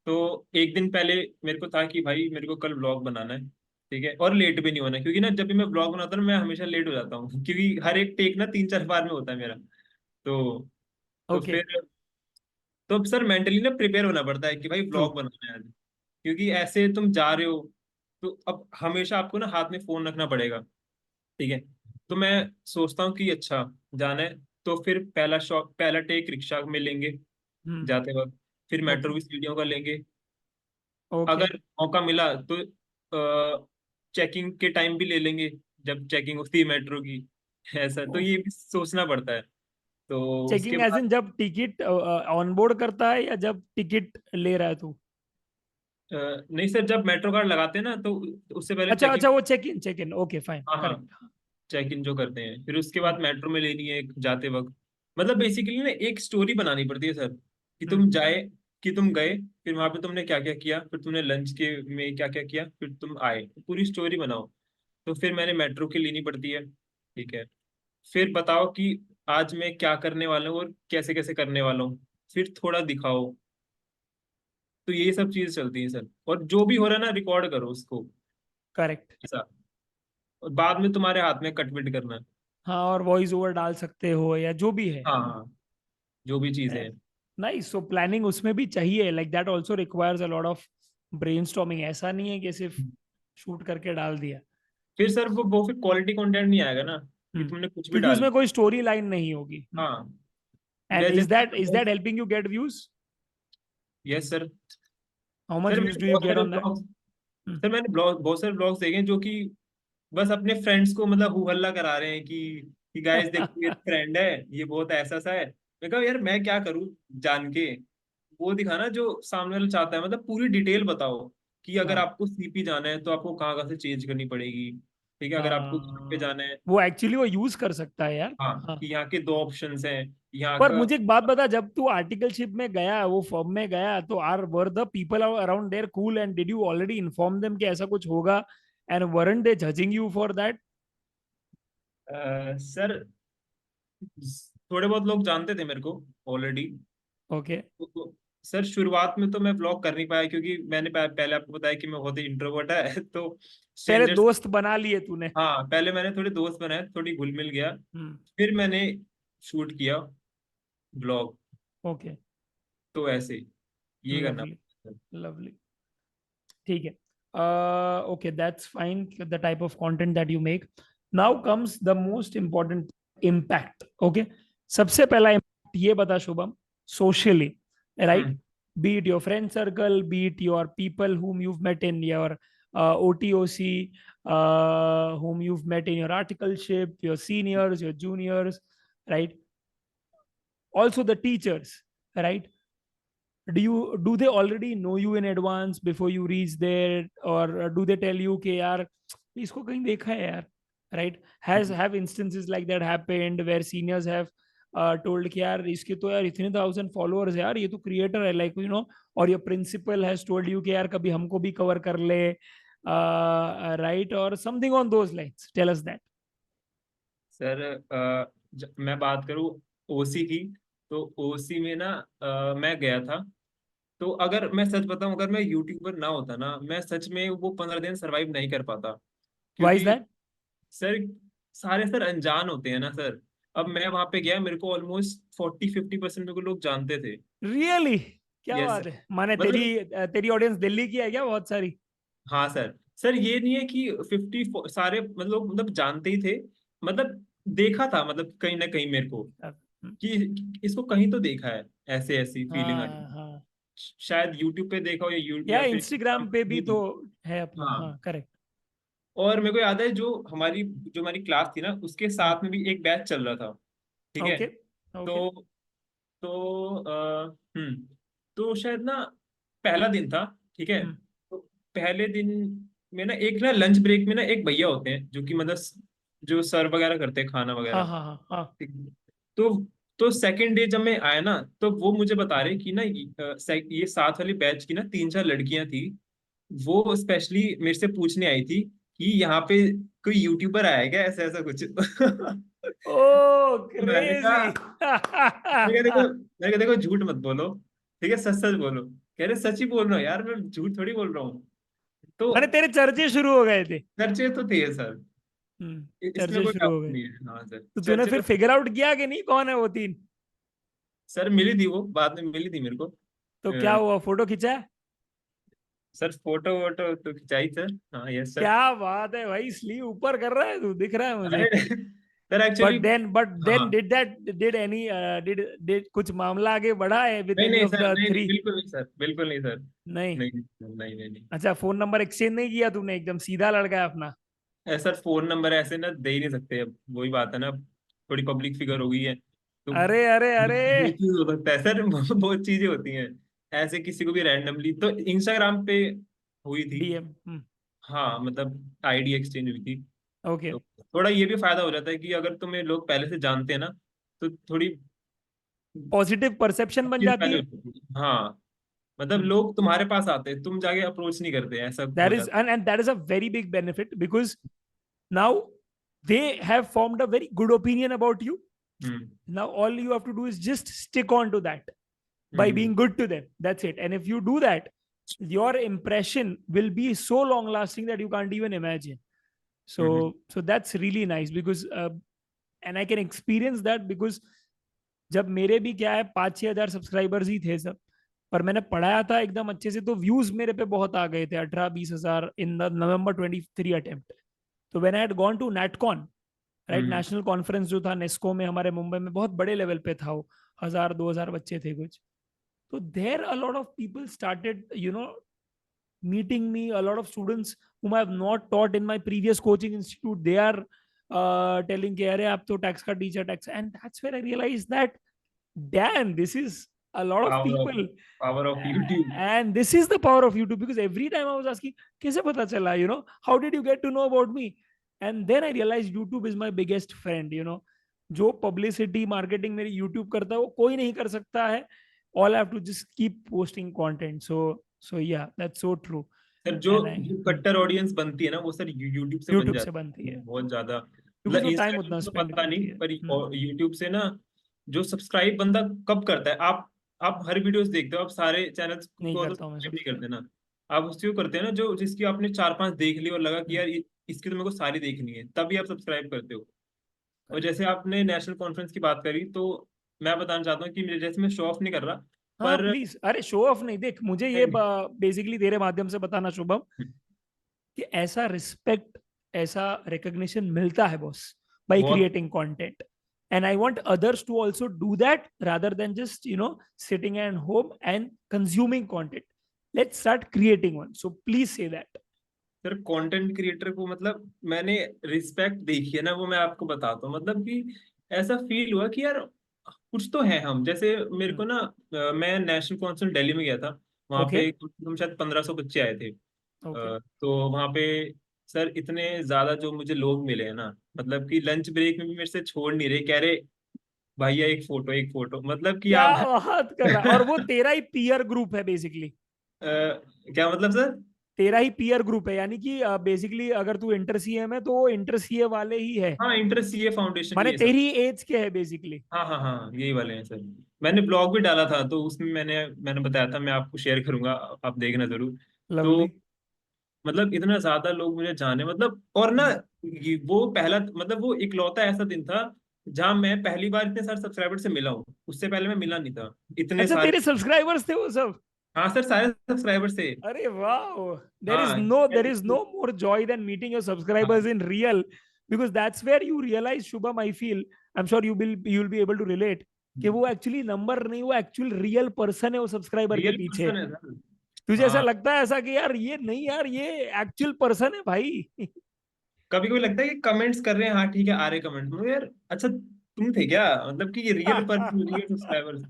S2: तो एक दिन पहले मेरे को था कि भाई मेरे को कल ब्लॉग बनाना है, ठीक है, और लेट भी नहीं होना है, क्योंकि ना जब भी मैं ब्लॉग बनाता हूँ मैं हमेशा लेट हो जाता हूँ क्योंकि हर एक टेक ना 3-4 बार में होता है मेरा। तो तो
S1: ओके.
S2: फिर तो अब सर मेंटली ना प्रिपेयर होना पड़ता है कि भाई
S1: ट्रू.
S2: ब्लॉग बनाना है आज, क्योंकि ऐसे तुम जा रहे हो, तो अब हमेशा आपको ना हाथ में फोन रखना पड़ेगा, ठीक है। तो मैं सोचता हूँ कि अच्छा जाना है, तो फिर पहला शॉट, पहला टेक रिक्शा में लेंगे
S1: हम्म.
S2: जाते वक्त, फिर मेट्रो
S1: ओके.
S2: की सीढ़ियों का लेंगे।
S1: ओके.
S2: अगर मौका मिला तो चेकिंग के टाइम भी ले लेंगे, जब चेकिंग होती है मेट्रो की, ऐसा तो ये भी सोचना पड़ता है। तो उसके
S1: चेकिंग एज
S2: बाद
S1: इन जब टिकट ऑन बोर्ड करता है या जब टिकट ले रहा है तू?
S2: नहीं सर, जब मेट्रो कार्ड लगाते हैं ना, तो उससे पहले
S1: अच्छा
S2: चेकिंग।
S1: अच्छा, वो check in, check in. Okay, fine,
S2: हाँ हाँ,
S1: करेक्ट.
S2: चेक इन जो करते हैं, फिर उसके बाद मेट्रो में लेनी है एक जाते वक्त। मतलब बेसिकली ना एक स्टोरी बनानी पड़ती है सर, कि तुम जाए, कि तुम गए, फिर वहां पे तुमने क्या क्या किया, फिर तुमने लंच के में क्या क्या किया, फिर तुम आए, पूरी स्टोरी बनाओ। तो फिर मैंने मेट्रो की लेनी पड़ती है, ठीक है। फिर बताओ कि आज मैं क्या करने वाला हूँ और कैसे कैसे करने वाला हूँ, फिर थोड़ा दिखाओ। तो ये सब चीजें चलती हैं सर, और जो भी हो रहा है ना रिकॉर्ड करो उसको,
S1: करेक्ट.
S2: ऐसा। और बाद में तुम्हारे हाथ में कटविट करना है।
S1: हाँ, और वॉइस ओवर डाल सकते हो या जो भी है.
S2: हाँ हाँ, जो भी चीजें हैं।
S1: नाइस. सो प्लानिंग उसमें भी चाहिए. Like that also requires a lot of brainstorming. ऐसा नहीं है कि सिर्फ शूट करके डाल दिया.
S2: फिर सर वो फिर क्वालिटी कंटेंट नहीं आएगा ना, कि तुमने कुछ भी
S1: क्योंकि
S2: डाल
S1: उसमें
S2: दिया।
S1: कोई स्टोरी लाइन नहीं होगी.
S2: हाँ।
S1: एंड
S2: मैं
S1: इज दैट
S2: जैसे,
S1: helping you get views?
S2: Yes sir.
S1: How much
S2: sir
S1: views
S2: मैंने
S1: डू यू
S2: बहुत
S1: गेट
S2: सारे
S1: ऑन दैट?
S2: ब्लॉग्स सर मैंने ब्लॉग बहुत सारे ब्लॉग्स देखे हैं जो कि बस अपने फ्रेंड्स को मतलब हु हल्ला करा रहे हैं कि गाइस देखो ये फ्रेंड है, ये बहुत ऐसा सा है। मैं कहा यार मैं क्या करूँ जान के, वो दिखाना जो सामने वाला चाहता है, मतलब पूरी डिटेल बताओ कि अगर
S1: हाँ.
S2: आपको सीपी जाना है तो आपको कहाँ कहाँ से चेंज करनी पड़ेगी, ठीक है, अगर आपको यहाँ पे
S1: हाँ,
S2: जाना है।
S1: वो एक्चुअली वो यूज कर सकता है यार.
S2: हाँ,
S1: हाँ.
S2: कि यहाँ के 2 ऑप्शंस हैं, यहाँ
S1: पर
S2: का।
S1: मुझे एक बात बता, जब तू आर्टिकलशिप में गया, वो फॉर्म में गया, तो are were the people around there cool and did you already inform them कि ऐसा कुछ होगा, and weren't they judging you for that?
S2: Sir थोड़े बहुत लोग जानते थे मेरे को ऑलरेडी।
S1: ओके,
S2: तो सर शुरुआत में तो मैं ब्लॉग कर नहीं पाया, क्योंकि मैंने पहले आपको बताया कि मैं बहुत ही इंट्रोवर्ट है तो
S1: पहले
S2: स्ट्रेंजर्स।
S1: दोस्त बना लिए तूने।
S2: हाँ, पहले मैंने थोड़े दोस्त बनाए, थोड़ी घुल मिल गया।
S1: हम्म।
S2: फिर मैंने शूट किया ब्लॉग।
S1: ओके,
S2: तो ऐसे ही ये करना
S1: लवली,
S2: पड़ता है।
S1: लवली। ठीक है। Okay, that's fine. The type of content that you make. Now comes the most important impact. Okay, सबसे पहला impact ये बता Shubham, socially, right?
S2: Hmm.
S1: Be it your friend circle, be it your people whom you've met in your OTOC, whom you've met in your articleship, your seniors, your juniors, right? Also the teachers, right? Do they already know you in advance before you reach there, or do they tell you कि यार इसको कहीं देखा है यार, right? Have instances like that happened where seniors have told कि यार इसके तो यार इतने 1,000 followers है यार, ये तो creator है, like or your principal has told you कि यार कभी हमको भी cover कर ले, right, or something on those lines. Tell us that.
S2: Sir मैं बात करूँ ओसी की, तो ओसी में ना मैं गया था। तो अगर मैं सच बताऊं, अगर मैं यूट्यूबर ना होता ना, मैं सच में वो 15 दिन सरवाइव नहीं कर पाता।
S1: Why is
S2: क्योंकि
S1: that?
S2: सर सारे सर अनजान होते हैं ना सर। अब मैं वहां पे गया, मेरे को ऑलमोस्ट 40-50% मेरे को लोग जानते थे।
S1: Really? क्या
S2: यस
S1: बात
S2: सर।
S1: है, माने तेरी
S2: मतलब
S1: तेरी ऑडियंस दिल्ली की है क्या बहुत सारी?
S2: हाँ सर। सर ये नहीं है कि सारे मतलब जानते ही थे। मतलब देखा था, मतलब कहीं ना कहीं मेरे को कि इसको कहीं तो देखा है, ऐसे ऐसी फीलिंग आई।
S1: हाँ हाँ,
S2: शायद यूट्यूब पे देखा हो
S1: या
S2: या फिर
S1: इंस्टाग्राम पे भी तो
S2: YouTube।
S1: है अपना,
S2: हाँ।
S1: हाँ करेक्ट।
S2: और मेरे को याद है, जो हमारी क्लास थी ना, उसके साथ में भी एक बैच चल रहा था। ठीक है।
S1: Okay, okay.
S2: तो तो शायद ना पहला दिन था। ठीक है। तो पहले दिन में ना एक ना लंच ब्रेक में ना एक भैया होते हैं जो कि मतलब जो सर्व वगैरह करते हैं खाना
S1: हाँ
S2: वगैरह।
S1: हाँ हाँ हाँ।
S2: ठीक है। तो तो सेकंड डे जब मैं आया ना, तो वो मुझे बता रहे कि ना ये साथ वाली बैच की ना 3-4 लड़कियां थी। वो स्पेशली मेरे से पूछने आई थी कि यहाँ पे कोई यूट्यूबर आया है क्या, ऐसा ऐसा कुछ
S1: ओ
S2: मैंने कहा,
S1: क्रेजी।
S2: मैंने कहा देखो झूठ मत बोलो। ठीक है, सच सच बोलो। कह रहे सच ही बोल रहा हूँ यार, मैं झूठ थोड़ी बोल रहा हूँ। तो
S1: माने तेरे चर्चे शुरू हो गए थे।
S2: चर्चे तो थे सर। इसमें
S1: चर्चे
S2: कोई
S1: शुरू
S2: डाउट
S1: हो गए।
S2: नहीं है। हाँ सर,
S1: तो तूने
S2: चर्चे
S1: फिर
S2: तो।
S1: फिगर आउट किया कि नहीं कौन है वो तीन?
S2: सर मिली थी, वो बाद में मिली थी मेरे को।
S1: तो क्या हुआ, फोटो खिंचा?
S2: सर फोटो वोटो तो खिंचाई सर। हाँ यस सर।
S1: क्या बात है भाई, स्लीव ऊपर कर रहा है तू, दिख रहा है मुझे।
S2: अरे सर एक्चुअली।
S1: but then
S2: हाँ।
S1: did any did कुछ मामला आगे बढ़ा है विद
S2: नहीं
S1: एनी
S2: नहीं
S1: ऑफ
S2: सर,
S1: द
S2: नहीं नहीं,
S1: थ्री?
S2: बिल्कुल नहीं सर, बिल्कुल नहीं सर।
S1: नहीं?
S2: नहीं नहीं नहीं नहीं।
S1: अच्छा, फोन नंबर एक्सचेंज नहीं किया तूने, एकदम सीधा लड़का है अपना।
S2: सर फोन नंबर ऐसे ना दे ही नहीं सकते, अब वही बात है ना, थोड़ी पब्लिक फिगर हो गई है तो
S1: अरे अरे अरे।
S2: मिसयूज हो सकता है सर। बहुत चीजें होती हैं ऐसे, किसी को भी रैंडमली। तो इंस्टाग्राम पे हुई थी।
S1: डीएम।
S2: हाँ मतलब आईडी एक्सचेंज हुई थी।
S1: ओके।
S2: तो थोड़ा ये भी फायदा हो जाता है कि अगर तुम्हें लोग पहले से जानते हैं ना, तो थोड़ी
S1: पॉजिटिव परसेप्शन बन
S2: चीज
S1: जाती
S2: पहले
S1: है।
S2: हो जाती है। हाँ, मतलब लोग तुम्हारे पास आते हैं, तुम जाके अप्रोच नहीं करते, ऐसा
S1: that
S2: हो
S1: is
S2: जाता
S1: and that is a very big benefit because now they have formed a very good opinion about you.
S2: है।
S1: Now all you have to do is just stick on to that by
S2: hmm
S1: being good to them, that's it. And if you do that, your impression will be so long lasting that you can't even imagine.
S2: Hmm
S1: So that's really nice because and I can experience that because जब मेरे भी क्या है 5-6 हजार subscribers ही थे सब, पर मैंने पढ़ाया था एकदम अच्छे से, तो व्यूज मेरे पे बहुत आ गए थे, 18-20 हजार इन द November 23 अटेम्प्ट। तो when I had gone to Netcon, right,
S2: hmm
S1: national conference जो था नेस्को में हमारे मुंबई में, बहुत बड़े लेवल पे था वो, 1,000-2,000 बच्चे थे कुछ। तो there a lot of people started meeting me, a lot of students whom I have not taught in my previous coaching institute, they are telling कि अरे आप तो टैक्स का teacher tax, and that's where I realized that damn, this is a lot of
S2: power of
S1: people.
S2: Power of YouTube.
S1: And this is the power of YouTube because every time I was asking कैसे पता चला, how did you get to know about me? And then I realized YouTube is my biggest friend. जो publicity marketing मेरी YouTube करता है वो कोई नहीं कर सकता है. All I have to just keep posting content. So yeah, that's so true.
S2: Sir जो
S1: And I
S2: जो कट्टर ऑडियंस बनती है ना, वो सर यूट्यूब से बन
S1: YouTube से
S2: जाती
S1: बनती
S2: है
S1: है.
S2: बहुत ज्यादा।
S1: क्योंकि
S2: मतलब
S1: जो टाइम
S2: इंस्टाग्राम
S1: उतना
S2: तो
S1: स्पेंड
S2: पता
S1: करती
S2: नहीं,
S1: है।
S2: पर यूट्यूब से ना जो सब्सक्राइब बंदा कब करता है, आप हर वीडियोस देखते हो, आप सारे चैनल्स
S1: नहीं
S2: को तो
S1: करता हूँ मैं
S2: सब्सक्राइब नहीं
S1: सब्सक्राइब।
S2: करते ना। आप उसकी को करते हैं ना जो जिसकी आपने चार पांच देख ली और लगा कि
S1: हम्म।
S2: यार इसकी तो मेरे को सारी देखनी है, तभी आप सब्सक्राइब करते हो। और
S1: करेक्ट।
S2: जैसे आपने नेशनल कॉन्फ्रेंस की बात करी, तो मैं बताना चाहता हूँ कि मेरे जैसे मैं शो ऑफ नहीं कर रहा,
S1: हाँ
S2: पर
S1: प्लीज, अरे शो ऑफ नहीं, देख मुझे ये
S2: नहीं,
S1: बेसिकली तेरे माध्यम से बताना शुभम,
S2: नहीं,
S1: कि ऐसा रिस्पेक्ट, ऐसा रिकग्निशन मिलता है बॉस बाय
S2: बहुत
S1: creating content, and I want others to also do that rather than just sitting at home and consuming content. Let's start creating one, so please say that.
S2: Sir content creator को मतलब मैंने respect देखी है ना, वो मैं आपको बताता हूँ। मतलब कि ऐसा फील हुआ कि यार कुछ तो है हम जैसे। मेरे को ना मैं नेशनल कॉन्फ्रेंस दिल्ली में गया था। वहां
S1: ओके।
S2: पे कम से कम शायद 1500 बच्चे आए थे।
S1: ओके।
S2: तो वहां पे सर इतने ज्यादा जो मुझे लोग मिले हैं ना, मतलब कि लंच ब्रेक में भी मेरे से छोड़ नहीं रहे, कह रहे भैया एक फोटो एक फोटो, मतलब कि
S1: क्या
S2: आप
S1: बात कर रहा है, और वो तेरा ही पीयर ग्रुप है बेसिकली।
S2: क्या मतलब सर?
S1: तेरा ही पीयर ग्रुप है, यानी कि बेसिकली अगर तू इंटर सीएम है तो वो इंटर सीए वाले ही है,
S2: हाँ, इंटर सीए फाउंडेशन ही
S1: माने
S2: है सर।
S1: तेरी एज के है बेसिकली।
S2: हाँ हाँ हाँ, यही वाले हैं सर। मैंने ब्लॉग भी डाला था, तो उसमें मैंने बताया था, मैं आपको शेयर करूंगा, आप देखना जरूर। तो
S1: लवली।
S2: मतलब इतना ज्यादा लोग मुझे जाने, मतलब और ना वो पहला मतलब वो इकलौता ऐसा दिन था जहां मैं पहली बार इतने सारे सब्सक्राइबर से मिला हूँ। उससे पहले मैं मिला नहीं था इतने
S1: अच्छा,
S2: सारे।
S1: तेरे सब्सक्राइबर्स थे वो सब?
S2: हाँ सर, सारे सब्सक्राइबर से।
S1: अरे वाह,
S2: हाँ,
S1: there is no more joy than meeting your subscribers
S2: हाँ,
S1: in real, because that's where you realize, Shubham, I feel, I'm sure you'll be able to relate, कि वो एक्चुअली नंबर नहीं, वो एक्चुअल रियल पर्सन है वो subscriber के
S2: real
S1: पीछे।
S2: Person है सर।
S1: तुझे ऐसा
S2: हाँ,
S1: लगता है ऐसा कि यार ये नहीं, यार ये एक्चुअल पर्सन है भाई?
S2: कभी कभी लगता है कि कमेंट्स कर रहे हैं, हाँ ठीक है, आ रहे कमेंट, मतलब यार अच्छा तुम थे क्या, मतलब कि ये रियल पर रियल सब्सक्राइबर्स।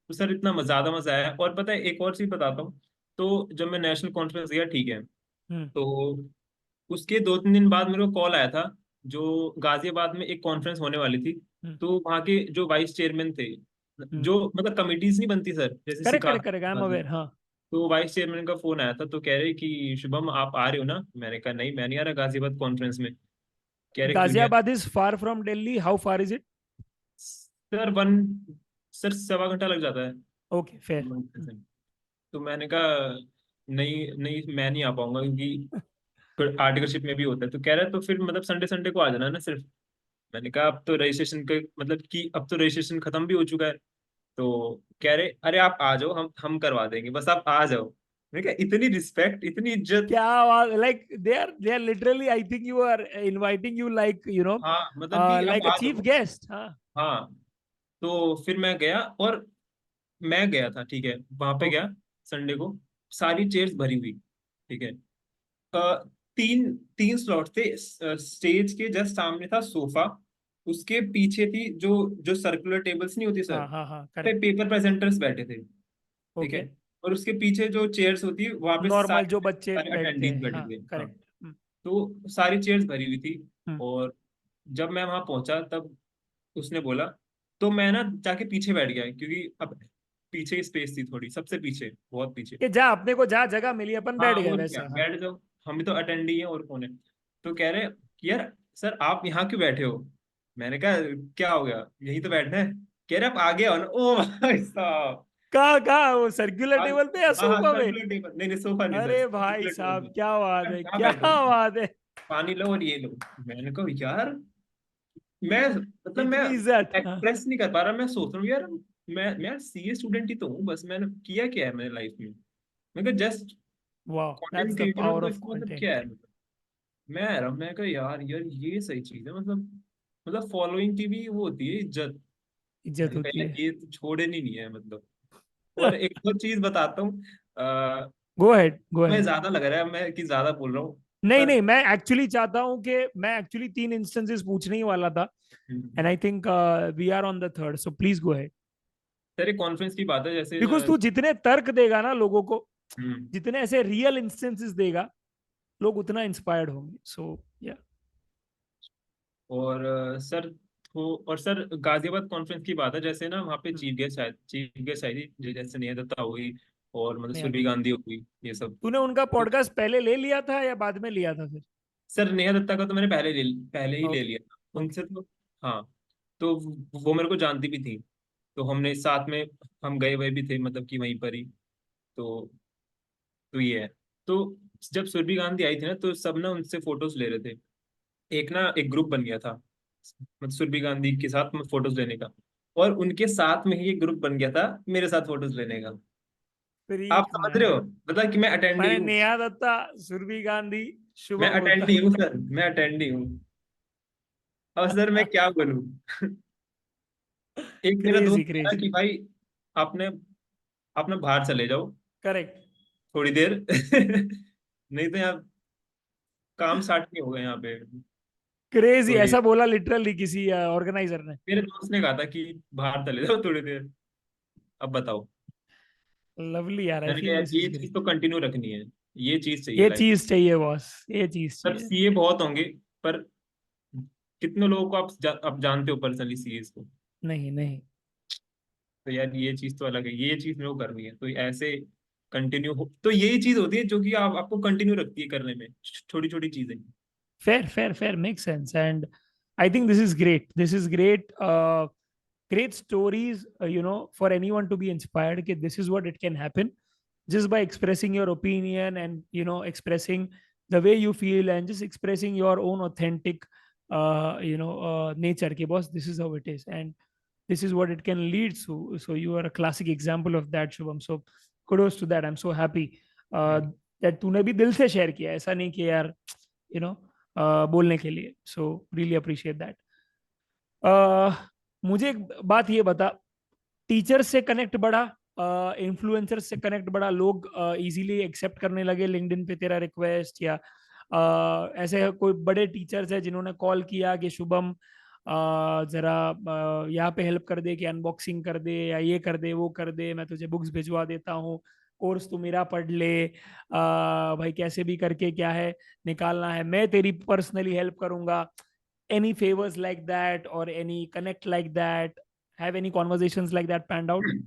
S2: तो सर इतना ज्यादा मजा आया। और पता है एक और चीज बताता हूँ। तो जब मैं नेशनल कॉन्फ्रेंस गया, ठीक है,
S1: हम्म।
S2: तो उसके 2-3 दिन बाद मेरे को कॉल आया था। जो गाजियाबाद में एक कॉन्फ्रेंस होने वाली थी,
S1: हम्म।
S2: तो वहाँ के जो वाइस चेयरमैन थे,
S1: हम्म।
S2: जो मतलब कमिटीज नहीं बनती सर, जैसे
S1: करेक्ट,
S2: सिखा,
S1: correct, correct, I am aware, हाँ।
S2: तो वाइस चेयरमैन का फोन आया था, तो कह रहे कि शुभम आप आ रहे हो ना? मैंने कहा नहीं, मैं नहीं आ रहा गाजियाबाद कॉन्फ्रेंस में। कह रहे क्यों नहीं आ
S1: Ghaziabad is far from Delhi, how far is it?
S2: Sir? Sir 1.25 घंटा लग जाता है।
S1: Okay, fair.
S2: तो मैंने कहा नहीं नहीं, मैं नहीं आ पाऊंगा, क्योंकि फिर आर्टिकलशिप में भी होता है। तो कह रहा है तो फिर मतलब संडे संडे को आ जाना ना सिर्फ। मैंने कहा अब तो रजिस्ट्रेशन का मतलब कि अब तो रजिस्ट्रेशन खत्म भी हो चुका है। तो कह रहे अरे आप आ जाओ, हम करवा देंगे, बस आप आ जाओ। मैंने कहा इतनी रिस्पेक्ट, इतनी इज्जत।
S1: क्या बात, like they are literally, I think you are inviting you, like
S2: हाँ, मतलब कि आप
S1: like a
S2: आ
S1: chief
S2: जाओ।
S1: guest, हाँ।
S2: हाँ, तो फिर मैं गया, और मैं गया था, ठीक है, वहां पे
S1: ओके।
S2: गया संडे को। सारी चेयर्स भरी हुई, ठीक है। अ, तीन तीन स्लॉट थे। स्टेज के जस्ट सामने था सोफा, उसके पीछे थी जो जो सर्कुलर टेबल्स नहीं होती सर,
S1: हाँ हाँ हाँ,
S2: पे
S1: करेक्ट।
S2: पेपर प्रेजेंटर्स बैठे थे, ठीक
S1: ओके।
S2: है। और उसके पीछे जो चेयर्स होती है वहां पे
S1: नॉर्मल जो
S2: सारे
S1: बच्चे
S2: सारे
S1: बैठते
S2: अटेंडीज
S1: हैं,
S2: बैठे
S1: हाँ,
S2: थे। हाँ,
S1: करेक्ट।
S2: तो सारी चेयर्स भरी हुई थी।
S1: हम्म।
S2: और जब मैं वहां पहुंचा, तब उसने बोला, तो मैं ना जाके पीछे बैठ गया, क्योंकि अब पीछे ही स्पेस थी थोड़ी, सबसे पीछे, बहुत पीछे।
S1: कि जा अपने को, जा जगह मिली अपन
S2: हाँ,
S1: बैठ गए
S2: और क्या,
S1: वैसे, हाँ।
S2: बैठ जाओ, हम भी तो अटेंडी हैं, और कौन है। तो कह रहे कि यार सर आप यहाँ क्यों बैठे हो? मैंने कहा क्या हो गया, यही तो बैठना है। कह रहे आप आगे आओ ना। ओ भाई साहब!
S1: कहाँ कहाँ, वो सर्कुलर टेबल पे या
S2: हाँ हाँ,
S1: सोफा पे?
S2: सर्कुलर टेबल, नहीं नहीं, सोफा नहीं सर,
S1: अरे भाई
S2: सर्कुलर टेबल
S1: साहब,
S2: पे।
S1: क्या बात है,
S2: यहाँ
S1: क्या
S2: बैठो,
S1: बात है।
S2: पानी लो और ये लो। मैंने कहा यार, मैं मतलब मैं
S1: इतनी इज्जत, हाँ।
S2: एक्सप्रेस नहीं कर पा रहा। मैं सोच रहा हूँ यार, मैं सीए स्टूडेंट ही तो हूँ, बस मैंने किया क्या है मेरे लाइफ में? मैं कहा जस्ट
S1: वाह,
S2: कंटेंट
S1: दैट्स द
S2: क्रिएटर हूँ,
S1: पावर
S2: तो
S1: ऑफ
S2: इसका मतलब क्या
S1: कंटेंट।
S2: है? मैं कहा यार यार ये सही चीज है, मतलब फॉलोइंग की भी वो होती है इज्जत।
S1: इज्जत
S2: मैंने कहा
S1: होती
S2: यार
S1: है।
S2: ये तो छोड़नी नहीं है मतलब। और एक और चीज बताता हूँ।
S1: गो अहेड, गो
S2: मैं
S1: अहेड।
S2: ज्यादा लग रहा है मैं कि ज्यादा बोल रहा हूँ,
S1: नहीं
S2: पर
S1: नहीं, मैं एक्चुअली चाहता हूं कि, मैं एक्चुअली 3 इंस्टेंसेस पूछने ही वाला था, and I think we are on the third, so please go ahead.
S2: तेरे कॉन्फ्रेंस की बात है जैसे
S1: बिकॉज तू जितने तर्क देगा ना लोगों को,
S2: हम्म,
S1: जितने ऐसे रियल इंस्टेंसेस देगा, लोग उतना इंस्पायर्ड होंगे, सो या।
S2: और सर, तो और सर गाजियाबाद कॉन्फ्रेंस की बात है जैसे ना, वहाँ पे चीफ गेस्ट आई थी, जैसे नेहा दत्ता हो गई, और मतलब
S1: नहीं
S2: सुरभि
S1: आता।
S2: गांधी हो गई, ये सब।
S1: तूने उनका
S2: तो
S1: पॉडकास्ट पहले ले लिया था या बाद में लिया था फिर?
S2: सर नेहा दत्ता का तो मैंने पहले ही ले
S1: ओके।
S2: लिया।
S1: ओके।
S2: उनसे तो हाँ, तो वो मेरे को जानती भी थी, तो हमने साथ में हम गए हुए भी थे, मतलब कि वहीं पर ही। तो ये है। तो जब सुरभि गांधी आई थी ना, तो सब ना उनसे फोटोज ले रहे थे। एक ग्रुप बन गया था, मतलब सुरभि गांधी के साथ फोटोज लेने का, और उनके साथ में ही एक ग्रुप बन गया था मेरे साथ फोटोज लेने का। आप
S1: फ्रीक
S2: समझ रहे हो,
S1: मैन।
S2: मतलब कि मैं अटेंडी
S1: मैंने
S2: हूँ।
S1: नेहा दत्ता, सुरभि गांधी,
S2: मैं
S1: शुभम गुप्ता।
S2: अटेंडी हूँ सर, मैं अटेंडी हूँ। और सर मैं क्या बोलूँ। एक मेरा
S1: क्रेजी
S2: दोस्त कहा
S1: क्रेजी।
S2: कि भाई आपने आपने बाहर चले जाओ
S1: करेक्ट।
S2: थोड़ी देर। नहीं तो यहाँ काम स्टार्ट नहीं होगा यहाँ पे।
S1: क्रेजी
S2: तो ये
S1: ऐसा बोला लिटरली किसी ऑर्गेनाइजर ने?
S2: मेरे दोस्त ने कहा था कि बाहर चले जाओ थोड़ी देर। अब बताओ।
S1: लवली यार, आई
S2: मैंने कहा
S1: फील
S2: यार
S1: दिस
S2: ये
S1: इज
S2: चीज
S1: ग्रेट।
S2: तो कंटिन्यू रखनी है, ये चीज चाहिए
S1: ये
S2: लाइफ।
S1: चीज चाहिए बॉस, ये चीज
S2: सब
S1: चाहिए।
S2: सीए बहुत होंगे, पर कितने लोगों को आप जानते हो पर्सनली सीए को।
S1: नहीं नहीं।
S2: तो यार ये चीज तो अलग है, ये चीज मेरे को करनी है, तो ऐसे कंटिन्यू हो, तो यही चीज होती है जो कि आपको कंटिन्यू रखती है करने में, छोटी छोटी चीजें।
S1: Fair, fair, fair, makes sense. And I think this is great. This is great. Great stories, for anyone to be inspired. Okay, this is what it can happen just by expressing your opinion and expressing the way you feel and just expressing your own authentic, nature. Okay, boss, this is how it is, and this is what it can lead to. So you are a classic example of that, Shubham. So kudos to that. I'm so happy uh,
S2: Thank
S1: that तूने भी दिल से share किया, ऐसा नहीं कि यार you know बोलने के लिए। So really appreciate that. मुझे एक बात ये बता, टीचर से कनेक्ट बढ़ा, इन्फ्लुएंसर से कनेक्ट बढ़ा, लोग इजीली एक्सेप्ट करने लगे लिंक्डइन पे तेरा रिक्वेस्ट, या ऐसे कोई बड़े टीचर्स है जिन्होंने कॉल किया कि शुभम जरा यहाँ पे हेल्प कर दे, कि अनबॉक्सिंग कर दे या ये कर दे वो कर दे, मैं तुझे बुक्स भिजवा देता हूँ, कोर्स तू मेरा पढ़ ले, भाई कैसे भी करके क्या है निकालना है, मैं तेरी पर्सनली हेल्प करूंगा? any favors like that or any connect like that? Have any conversations like that panned out?
S2: You.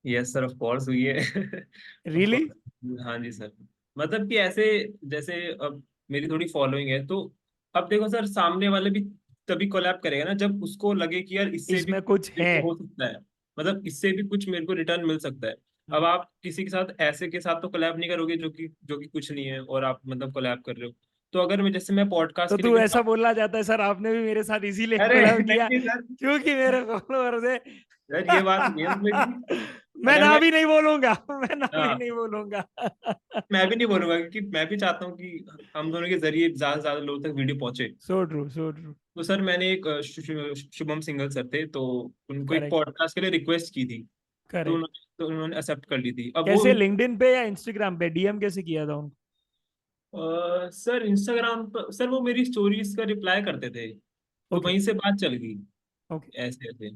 S2: Yes sir, of course हुई है। Of
S1: Really?
S2: कोर्स, हाँ जी सर। मतलब कि ऐसे, जैसे अब मेरी थोड़ी फॉलोइंग है, तो अब देखो सर, सामने वाले भी तभी कोलैब करेगा ना जब उसको लगे कि यार इससे भी
S1: इसमें कुछ
S2: मेरे
S1: है।
S2: को हो सकता है, मतलब इससे भी कुछ मेरे को रिटर्न मिल सकता है। अब
S1: हम्म।
S2: आप किसी के साथ ऐसे के साथ तो कोलैब नहीं करोगे जो कि कुछ नहीं है, और आप मतलब कोलैब कर रहे हो। तो अगर मैं, जैसे मैं पॉडकास्ट
S1: तो
S2: के लिए
S1: तू
S2: भी
S1: ऐसा बोलना चाहता है सर आपने भी मेरे साथ इसीलिए
S2: अरे
S1: कोलैब
S2: नहीं
S1: किया
S2: नहीं सर,
S1: क्योंकि मेरे फॉलोअर्स है?
S2: सर ये बात नहीं है, मतलब कि
S1: मैं
S2: अगर
S1: ना
S2: मैं,
S1: भी नहीं बोलूंगा, मैं ना भी
S2: हाँ,
S1: नहीं बोलूंगा।
S2: मैं भी नहीं बोलूंगा, क्योंकि मैं भी चाहता हूँ कि हम दोनों के जरिए ज्यादा से ज्यादा लोगों तक वीडियो पहुंचे।
S1: So true, so true.
S2: तो सर मैंने एक शुभम सिंगल सर थे, तो उनको एक
S1: करेक्ट,
S2: पॉडकास्ट के लिए रिक्वेस्ट की थी।
S1: करेक्ट।
S2: तो उन्होंने एक्सेप्ट कर ली थी। अब वो
S1: कैसे, लिंक्डइन पे या इंस्टाग्राम पे डीएम कैसे किया था उनको?
S2: सर इंस्टाग्राम पर, सर वो मेरी स्टोरीज का रिप्लाई करते थे, तो
S1: ओके,
S2: वहीं से बात चल गई,
S1: ओके।
S2: ऐसे ऐसे।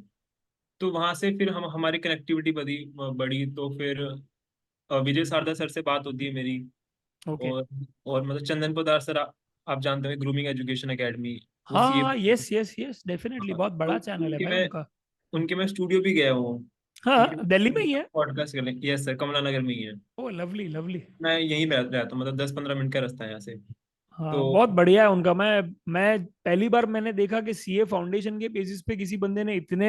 S2: तो वहां से फिर हम हमारी कनेक्टिविटी बढ़ी, तो फिर विजय शारदा सर से बात होती है मेरी।
S1: ओके।
S2: और मतलब चंदन पोदार सर, आप जानते हैं ग्रूमिंग एजुकेशन एकेडमी, वो सीए।
S1: हाँ, यस यस यस, डेफिनेटली बहुत
S2: तो
S1: बड़ा चैनल है भाई उनका।
S2: उनके मैं स्टूडियो भी गया हूँ। उनके
S1: हाँ, दिल्ली में ही है।
S2: पॉडकास्ट करने, यस सर, कमला नगर में ही है।
S1: Oh lovely lovely.
S2: मैं यहीं रहता हूँ, मतलब 10-15 मिनट का रास्ता है यहाँ से।
S1: हाँ,
S2: तो
S1: बहुत बढ़िया है उनका। मैं पहली बार मैंने देखा कि सीए फाउंडेशन के बेसिस पे किसी बंदे ने इतनी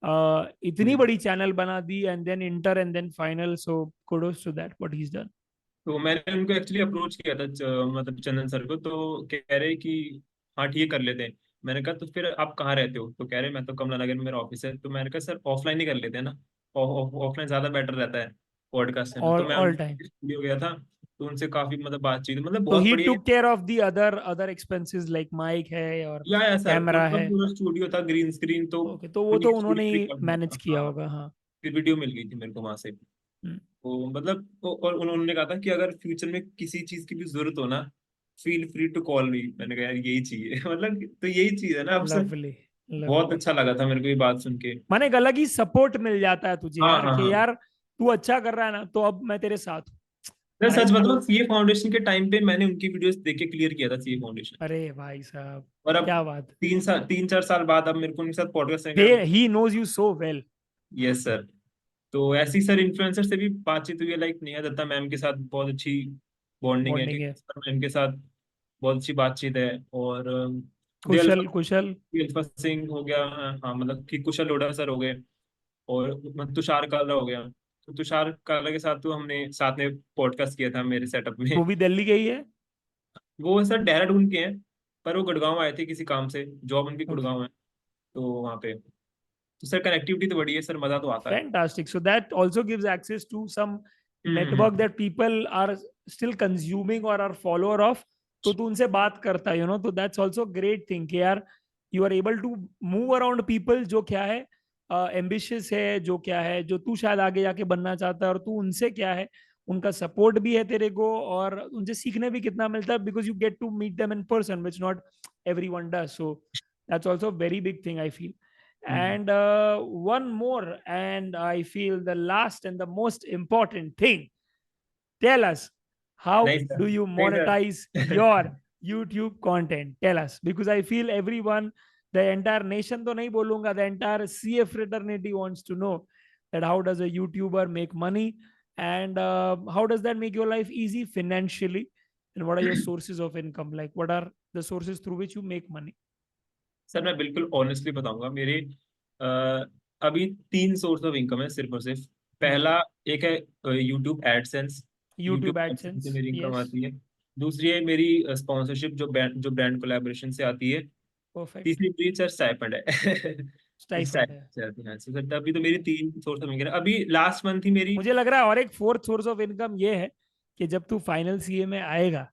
S2: हम्म,
S1: बड़ी चैनल बना दी, and then inter and then final. So kudos to that what he is done.
S2: तो मैंने उनको एक्चुअली अप्रोच किया था, मतलब चंदन सर को, तो कह रहे कि हाँ ठीक है, कर लेते हैं। मैंने कहा तो फिर आप कहाँ रहते हो, तो कह रहे मैं तो कमला नगर में मेरा ऑफिस है। तो मैंने कहा सर ऑफलाइन ही कर लेते हैं ना, ऑफलाइन ज्यादा बेटर रहता है पॉडकास्ट है ना। तो
S1: ऑल
S2: मैं
S1: ऑल टाइम।
S2: उनके स्टूडियो गया था, तो उनसे काफी मतलब बातचीत, मतलब
S1: तो
S2: बहुत
S1: ही
S2: बढ़िया।
S1: Took care of the other other expenses like mic है और
S2: या सर,
S1: कैमरा
S2: उनका
S1: है?
S2: पूरा स्टूडियो था, ग्रीन स्क्रीन, तो
S1: ओके, तो वो
S2: उन्हीं
S1: तो
S2: की
S1: उन्होंने
S2: स्टूडियो
S1: ही
S2: रिकॉर्ड हुआ
S1: मैनेज
S2: था,
S1: किया
S2: हाँ।
S1: होगा, हाँ।
S2: फिर वीडियो मिल गई थी मेरे को वहां से।
S1: हम्म।
S2: तो मतलब और उन्होंने कहा था कि अगर फ्यूचर में किसी चीज की भी जरूरत हो ना, feel free to call me. मैंने कहा यार यही चाहिए। मतलब तो यही चीज है ना अब सर।
S1: लवली,
S2: बहुत
S1: लवली।
S2: अच्छा लगा था मेरे को ये बात सुन के।
S1: माने एक अलग ही सपोर्ट मिल जाता है तुझे
S2: हाँ
S1: यार,
S2: हाँ
S1: कि
S2: हाँ।
S1: यार तू अच्छा कर रहा है ना, तो अब मैं तेरे साथ हूँ।
S2: मैं सच
S1: राइट।
S2: बताऊं, सीए फाउंडेशन के टाइम पे मैंने उनकी वीडियोस देख के क्लियर किया था सीए फाउंडेशन।
S1: अरे भाई साहब,
S2: और अब
S1: क्या बात।
S2: 3-4 साल बाद अब मेरे को उनके साथ पॉडकास्ट
S1: दे
S2: करने का।
S1: He knows you so well.
S2: Yes sir. तो ऐसी सर इन्फ्लुएंसर से भी बातचीत हुई है, लाइक नेहा दत्ता मैम के साथ बहुत अच्छी बॉन्डिंग है,
S1: बॉन्डिंग है।
S2: क्योंकि सर मैम के साथ बहुत अच्छी बातचीत है। और
S1: कुशल कुशल
S2: दिलफत सिंह हो गया, हाँ मतलब कि कुशल लोढ़ा सर हो गए, और तुषार काला हो गया। तो तुषार काला के साथ तो हमने साथ में पॉडकास्ट किया था मेरे सेटअप में।
S1: वो भी दिल्ली गई है।
S2: वो सर देहरादून के हैं, पर वो गुड़गांव आए थे किसी काम से, जॉब उनकी
S1: ओके,
S2: गुड़गांव है। तो वहाँ पे तो सर कनेक्टिविटी तो बढ़ी है सर, मजा तो आता है।
S1: fantastic. So that also gives access to some network
S2: hmm.
S1: that people are still consuming or are follower of. तो तू उनसे बात करता है, तो that's also great thing कि यार you are able to move around people जो क्या है ambitious है, जो क्या है, जो तू शायद आगे जाके बनना चाहता है, और तू उनसे क्या है, उनका सपोर्ट भी है तेरे को, और उनसे सीखने भी कितना मिलता है, because you get to meet them in person which not everyone does. So that's also a very big thing I feel.
S2: Hmm.
S1: And one more, and I feel the last and the most important thing, tell us, how
S2: नहीं sir,
S1: do you
S2: नहीं
S1: monetize
S2: sir.
S1: your YouTube content? Tell us, because I feel everyone, the entire nation to nahi bolunga, the entire CF fraternity wants to know that how does a YouTuber make money, and how does that make your life easy financially, and what are your sources of income, like what are the sources through which you make money?
S2: Sir मैं बिल्कुल honestly बताऊंगा, मेरे अ, अभी 3 source of income है सिर्फ और सिर्फ।
S1: Hmm.
S2: पहला एक है YouTube AdSense. YouTube
S1: YouTube
S2: AdSense से
S1: AdSense,
S2: मेरी इनकम
S1: yes.
S2: आती है। दूसरी है मेरी स्पॉन्सरशिप, जो ब्रांड कोलैबोरेशन से आती है।
S1: Perfect.
S2: तीसरी मेरी सर स्टाइपेंड है।
S1: स्टाइपेंड
S2: स्टाइपेंड
S1: है।
S2: से आती है, so सर अभी तो मेरी 3 सोर्स ऑफ इनकम है। अभी लास्ट मंथ ही मेरी।
S1: मुझे लग रहा है और एक फोर्थ सोर्स ऑफ इनकम ये है कि जब तू फाइनल सीए में आएगा,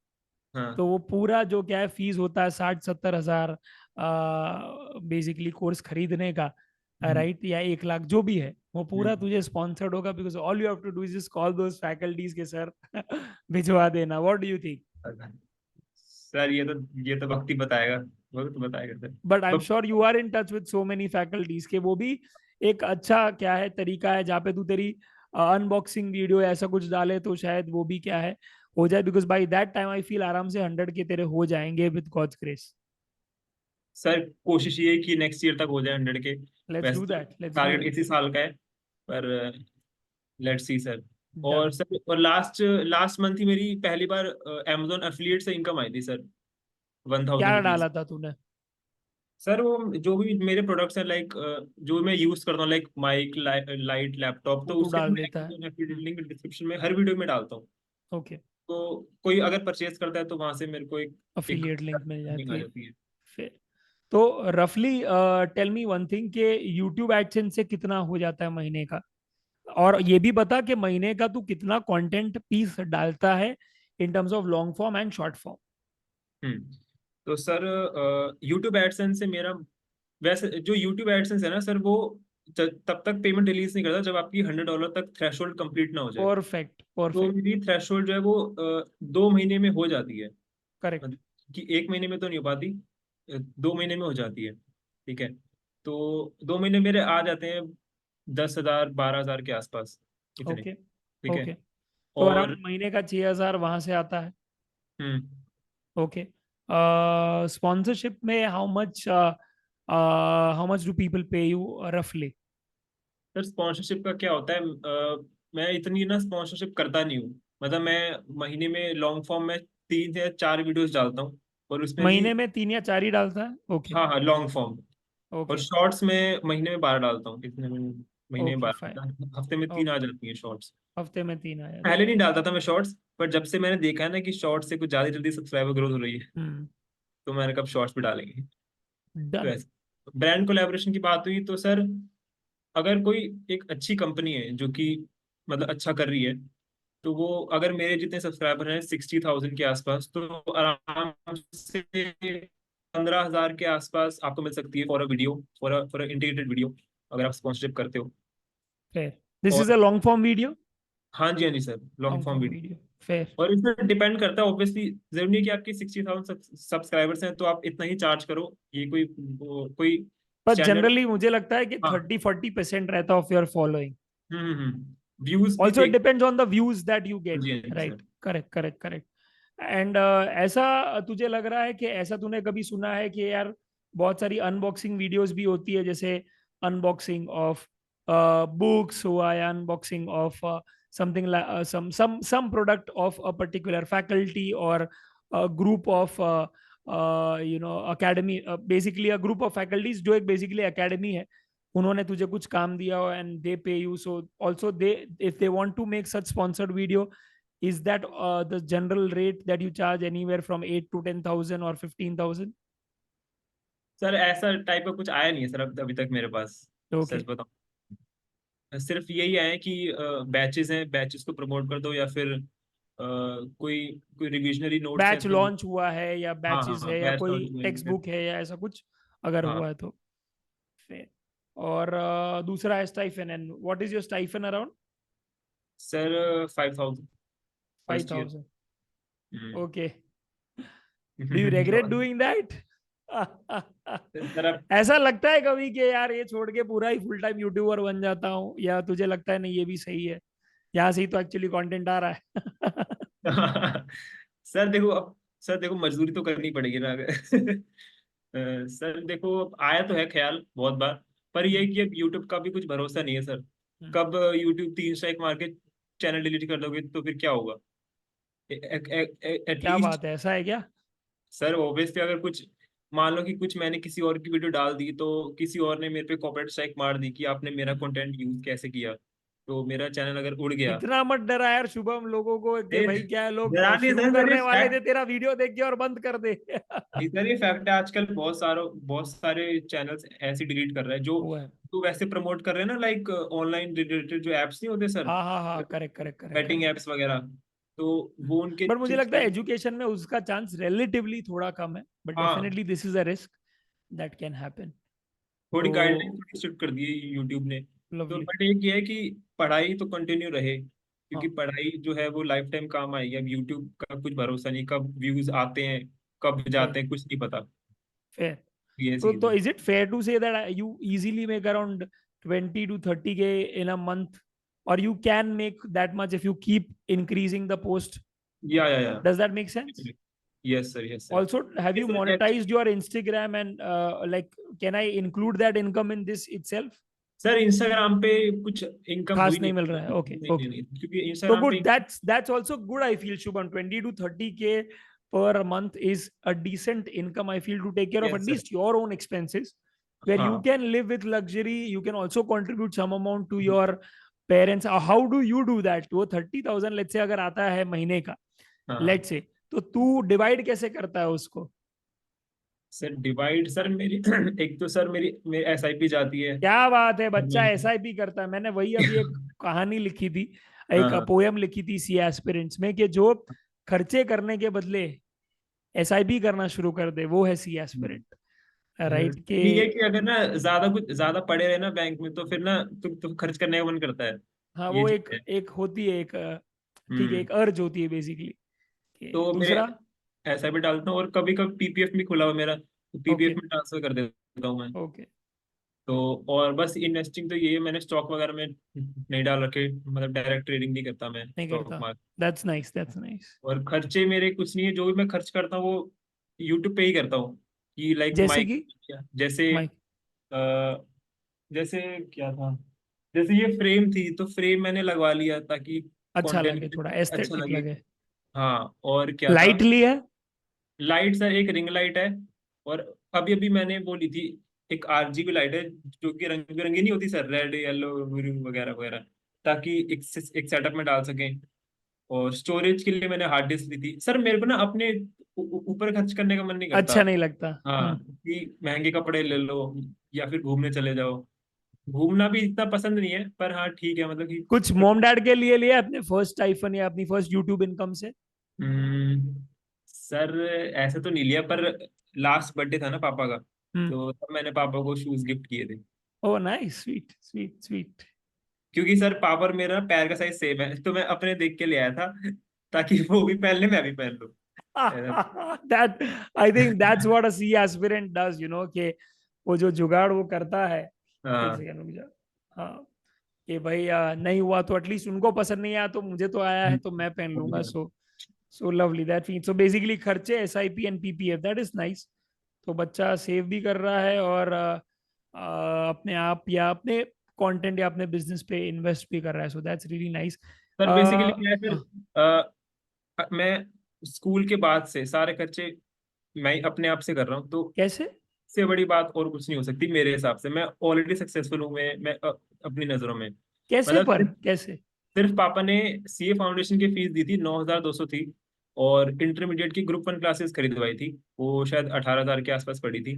S2: हाँ।
S1: तो वो पूरा जो क्या है फीस होता है 60-70 हजार बेसिकली कोर्स खरीदने का,
S2: हम्म।
S1: राइट, या 1 लाख जो भी है, वो पूरा
S2: हम्म।
S1: तुझे स्पॉन्सर्ड होगा, because all you have to do is just call those faculties के सर भिजवा देना। What do you think?
S2: Sir ये तो वक्त ही बताएगा, वक्त बताएगा सर।
S1: बट आई एम
S2: तो
S1: sure you are in touch with so many faculties के वो भी एक अच्छा क्या है तरीका है जहाँ पे तू तेरी अनबॉक्सिंग वीडियो ऐसा कुछ डाले तो शायद वो भी क्या है हो जाए, because by that time I feel आराम से 100 के तेरे हो जाएंगे विद गॉड्स ग्रेस।
S2: सर कोशिश ये है कि नेक्स्ट ईयर तक हो जाए 100 के।
S1: लेट्स
S2: वैसे
S1: डू
S2: तो
S1: that, let's do
S2: target
S1: that.
S2: इसी साल का है, पर लेट्स सी सर। और
S1: डन।
S2: सर और लास्ट लास्ट मंथ ही मेरी पहली बार amazon एफिलिएट से इनकम आई थी सर, वन थाउजेंड
S1: क्या
S2: रुपीज
S1: डाला था तूने?
S2: सर वो जो भी मेरे प्रोडक्ट्स हैं, लाइक जो मैं यूज करता हूँ, लाइक माइक, लाइट, लैपटॉप,
S1: वो
S2: तो
S1: तू
S2: उसके
S1: डाल
S2: मैं
S1: देता है।
S2: amazon एफिलिएट लिंक डिस्क्रिप्शन में हर वीडियो में डालता हूँ।
S1: ओके।
S2: तो कोई अगर परचेज करता है तो वहां से मेरे को एक
S1: अफिलिएट लिंक मिल
S2: लिंक आ
S1: जाती है।
S2: जाती है।
S1: फिर तो रफली टेल मी वन थिंग कि यूट्यूब एडसेंस से कितना हो जाता है महीने का, और ये भी बता कि महीने का तू कितना कंटेंट पीस डालता है in terms of long form and short form.
S2: Hmm. तो सर यूट्यूब एडसेंस से मेरा, वैसे जो यूट्यूब एडसेंस है ना सर, वो तब तक पेमेंट रिलीज नहीं करता जब आपकी $100 तक थ्रेशोल्ड कंप्लीट ना हो जाए।
S1: परफेक्ट
S2: तो
S1: परफेक्ट।
S2: मेरी थ्रेशोल्ड जो है वो 2 महीने में हो जाती है।
S1: करेक्ट।
S2: मतलब कि 1 महीने में तो नहीं हो पाती, 2 महीने में हो जाती है। ठीक है। तो 2 महीने मेरे आ जाते हैं 10,000 12,000 के आसपास, इतने।
S1: ओके।
S2: ठीक है।
S1: ओके। तो
S2: और
S1: अराउंड महीने का 6 हजार वहां से आता है।
S2: हम्म।
S1: ओके। स्पॉन्सरशिप में हाउ मच डू पीपल पे यू रफली?
S2: सर स्पॉन्सरशिप का क्या होता है, मैं इतनी ना स्पॉन्सरशिप करता नहीं हूँ। मतलब मैं महीने में लॉन्ग फॉर्म में 3 से 4 वीडियोस डालता हूँ, और उसमें भी।
S1: महीने में 3 या 4 ही डालता है? ओके।
S2: हाँ हाँ, लॉन्ग फॉर्म। और
S1: ओके।
S2: शॉर्ट्स में महीने में 12 डालता हूँ, इतने में महीने में
S1: ओके
S2: 12,
S1: फाइन।
S2: हफ्ते में 3 आ
S1: ओके।
S2: जाती हैं शॉर्ट्स।
S1: हफ्ते में 3 आ
S2: पहले
S1: जाती है।
S2: नहीं डालता था मैं शॉर्ट्स, पर जब से मैंने देखा है ना कि शॉर्ट्स से कुछ ज्यादा जल्दी सब्सक्राइबर ग्रोथ हो रही है,
S1: हम्म।
S2: तो मैंने कब शॉर्ट्स भी डालेंगे। तो
S1: डन।
S2: ऐसे ब्रांड कोलैबोरेशन की बात हुई तो सर, अगर कोई एक अच्छी कंपनी है जो कि मतलब अच्छा कर रही है, तो वो अगर मेरे जितने सब्सक्राइबर हैं 60,000 के आसपास, तो आराम से 15,000 के आसपास आपको मिल सकती है for a video, for a integrated video, अगर आप स्पॉन्सरशिप करते हो।
S1: फेयर। दिस इज
S2: और
S1: अ लॉन्ग फॉर्म वीडियो।
S2: हाँ जी, हाँ जी sir, long
S1: long
S2: form
S1: form
S2: video.
S1: Video. Fair.
S2: और इसमें डिपेंड करता है ऑब्वियसली, जरूरी नहीं कि आपकी 60,000 सब्सक्राइबर्स हैं तो आप इतना ही चार्ज करो। ये कोई
S1: पर
S2: स्टैंडर्ड।
S1: जनरली मुझे लगता है कि
S2: हाँ।
S1: 30-40% रहता ऑफ योर फॉलोइंग।
S2: व्यूज भी
S1: ऑल्सो इट
S2: देख।
S1: Depends on the views that you
S2: हाँ
S1: गेट।
S2: जी, हाँ जी सर।
S1: Right. Correct correct correct. And ऐसा तुझे लग रहा है कि ऐसा तूने कभी सुना है कि यार बहुत सारी अनबॉक्सिंग वीडियोस भी होती है, जैसे अनबॉक्सिंग ऑफ बुक्स हुआ, या unboxing of something some product of a particular faculty or a group of academy, basically a group of faculties जो एक बेसिकली अकेडमी है, उन्होंने तुझे कुछ काम दिया हो and they pay you, so also they if they want to make such sponsored video, is that the general rate that you charge anywhere from 8 to 10,000 or 15,000?
S2: Sir ऐसा टाइप का कुछ आया नहीं है सर अभी तक मेरे पास,
S1: Okay.
S2: सच बताऊं। सिर्फ यही आया है कि बैचेस हैं, बैचेस को प्रमोट कर दो, या फिर कोई कोई रिविजनरी नोट्स हैं
S1: बैच
S2: तो।
S1: लॉन्च हुआ है या
S2: हाँ
S1: बैचेस
S2: हाँ,
S1: है या
S2: बैच
S1: कोई
S2: लॉन्च हुए
S1: टेक्स्ट
S2: हैं।
S1: बुक है या ऐसा कुछ अगर
S2: हाँ
S1: हुआ है तो फिर। और दूसरा है stipend, and what is your stipend around?
S2: Sir 5,000 first year.
S1: 5,000? Okay. Do you regret doing that?
S2: Sir अब
S1: ऐसा लगता है कभी कि यार ये छोड़ के पूरा ही फुल टाइम यूट्यूबर बन जाता हूँ, या तुझे लगता है नहीं ये भी सही है, यहाँ से ही तो एक्चुअली कंटेंट आ रहा है?
S2: सर देखो अब, सर देखो मजदूरी तो करनी पड़ेगी ना अगर सर देखो अब आया तो है ख्याल बहुत बार, पर ये है कि अब यूट्यूब का भी कुछ भरोसा नहीं है सर। कब यूट्यूब 3 स्ट्राइक मार के चैनल डिलीट कर दोगे तो फिर क्या होगा?
S1: क्या
S2: एटलीस्ट
S1: बात है, ऐसा है क्या?
S2: सर ऑब्वियसली अगर कुछ मान लो कि कुछ मैंने किसी और की वीडियो डाल दी, तो किसी और ने मेरे पे कॉपीराइट स्ट्राइक मार दी कि आपने मेरा कंटेंट यूज कैसे किया, तो मेरा चैनल अगर उड़ गया।
S1: इतना मत डरा यार शुभम लोगों को कि भाई क्या है, लोग
S2: डरा नहीं
S1: शुरू
S2: सर, ये
S1: करने वाले थे
S2: फैक्ट।
S1: तेरा वीडियो देख के और बंद कर दे।
S2: नहीं सर, ये फैक्ट है, आजकल बहुत सारे चैनल्स ऐसे डिलीट कर रहे हैं जो
S1: हुआ है।
S2: तो वैसे प्रमोट कर रहे हैं ना, लाइक ऑनलाइन रिलेटेड जो एप्स नहीं होते सर,
S1: हाँ हाँ हाँ, correct correct correct
S2: batting
S1: correct.
S2: Apps वगैरह, तो वो उनके
S1: बट मुझे लगता है
S2: चैनल।
S1: एजुकेशन में उसका चांस रिलेटिवली थोड़ा कम है, बट
S2: हाँ,
S1: definitely this is a risk that can happen.
S2: थोड़ी गाइडलाइन
S1: तो
S2: थोड़ी स्ट्रिक्ट कर दी है यूट्यूब ने। तो
S1: लवली।
S2: बट एक ये है कि पढ़ाई तो कंटिन्यू रहे, क्योंकि
S1: हाँ
S2: पढ़ाई जो है वो लाइफ टाइम काम आएगी। अब यूट्यूब का कुछ भरोसा नहीं, कब व्यूज आते हैं कब
S1: फेयर
S2: जाते हैं कुछ नहीं पता।
S1: फेयर।
S2: ये चीज
S1: तो
S2: है।
S1: Is it fair to say that you easily make around 20 to 30K in a month, or you can make that much if you keep increasing the post?
S2: या
S1: Does that make sense?
S2: Yes sir, yes sir.
S1: Also, have you monetized your Instagram, and like, can I include that income in this itself?
S2: Sir Instagram पे कुछ income हुई
S1: खास नहीं
S2: नहीं।
S1: मिल रहा है, okay
S2: नहीं नहीं
S1: ओके।
S2: नहीं, क्योंकि
S1: So
S2: इंस्टाग्राम पे
S1: good, that's also good, I feel, Shubham. 20 to 30K per month is a decent income, I feel, to take care of at
S2: yes sir.
S1: least your own expenses, where you
S2: हाँ
S1: can live with luxury. You can also contribute some amount to your parents. How do you do that? वो 30,000 let's say अगर आता है महीने का,
S2: हाँ
S1: let's say, तो तू डिवाइड कैसे करता है उसको?
S2: सर, डिवाइड सर मेरी एक तो सर मेरी एसआईपी जाती है
S1: क्या बात है,
S2: हर
S1: बच्चा
S2: महीने।
S1: एसआईपी करता है! मैंने वही अभी एक कहानी लिखी थी, एक
S2: हाँ
S1: पोयम लिखी थी सी एस्पिरेंट्स में, कि जो खर्चे करने के बदले एसआईपी करना शुरू कर दे वो है सी एस्पिरेंट। राइट के?
S2: ठीक है कि अगर ना कुछ ज्यादा पड़े रहे ना बैंक में, तो फिर ना तो खर्च करने का मन करता है।
S1: हाँ,
S2: ये
S1: वो
S2: चीज
S1: एक
S2: है।
S1: एक होती है, एक ठीक है,
S2: हम्म।
S1: एक अर्ज होती है बेसिकली।
S2: तो मेरे
S1: दूसरा?
S2: ऐसा भी डालता हूँ, और कभी कभी पीपीएफ भी खुला हुआ मेरा, तो पीपीएफ
S1: ओके
S2: में ट्रांसफर कर देता हूँ मैं।
S1: ओके।
S2: तो और बस इन्वेस्टिंग तो ये है, मैंने स्टॉक वगैरह में नहीं डाल रखे, मतलब डायरेक्ट ट्रेडिंग नहीं करता मैं
S1: नहीं
S2: स्टॉक
S1: करता?
S2: Market.
S1: That's nice, that's nice.
S2: और खर्चे मेरे कुछ नहीं है, जो भी मैं खर्च करता हूँ वो यूट्यूब पे ही करता हूँ। कि लाइक
S1: जैसे
S2: माइक,
S1: कि?
S2: जैसे
S1: माइक?
S2: जैसे क्या था, जैसे ये फ्रेम थी तो फ्रेम मैंने लगवा लिया ताकि
S1: अच्छा लगे,
S2: कंटेंट
S1: थोड़ा
S2: अच्छा
S1: एस्थेटिक
S2: लगे।
S1: लगे।
S2: हाँ, और क्या था,
S1: लाइट ली है?
S2: लाइट सर एक रिंग लाइट है, और अभी अभी मैंने वो ली थी, एक आरजीबी लाइट है जो कि रंग बिरंगी नहीं होती सर, रेड येलो वगैरह वगैरह, ताकि एक सेटअप में डाल सकें। और स्टोरेज के लिए मैंने हार्ड डिस्क ली थी सर। मेरे को ना अपने ऊपर खर्च करने का मन नहीं करता।
S1: अच्छा नहीं लगता?
S2: हाँ, कि महंगे कपड़े ले लो या फिर घूमने चले जाओ। घूमना भी इतना पसंद नहीं है, पर हाँ ठीक है, मतलब कि
S1: कुछ मॉम डैड के लिए लिया अपने फर्स्ट आईफोन या अपनी फर्स्ट यूट्यूब इनकम से?
S2: सर ऐसे तो नहीं लिया, पर लास्ट बर्थडे था ना पापा का,
S1: हम्म।
S2: तो तब मैंने पापा को शूज गिफ्ट किए थे।
S1: Oh nice, sweet sweet sweet.
S2: क्योंकि सर पापा और मेरा पैर का साइज सेम है, तो मैं अपने देख के ले आया था ताकि वो भी पहन ले मैं भी पहन लूं।
S1: that I think that's what a C aspirant does, कि वो जो जुगाड़ वो करता है। एक
S2: हाँ।
S1: सेकंड रुक जा। हाँ, कि भाई नहीं हुआ तो एटलीस्ट उनको पसंद नहीं आया तो मुझे तो आया है तो मैं पहन लूंगा। So lovely that mean, so basically खर्चे SIP and PPF, that is nice. तो बच्चा सेव भी कर रहा है और अपने आप या अपने कंटेंट या अपने बिजनेस पे इन्वेस्ट भी कर रहा है, so that's really nice.
S2: Sir basically क्या है फिर, मैं स्कूल के बाद से सारे खर्चे मैं अपने आप से कर रहा हूँ, तो
S1: कैसे?
S2: इससे बड़ी बात और कुछ नहीं हो सकती मेरे हिसाब से। मैं ऑलरेडी सक्सेसफुल हूँ, मैं अपनी नजरों में।
S1: कैसे
S2: मतलब
S1: पर
S2: सिर्फ
S1: कैसे?
S2: सिर्फ पापा ने सीए फाउंडेशन की फीस दी थी, 9,200 थी। और इंटरमीडिएट की ग्रुप 1 क्लासेस खरीदवाई थी, वो शायद 18,000 के आसपास पड़ी थी।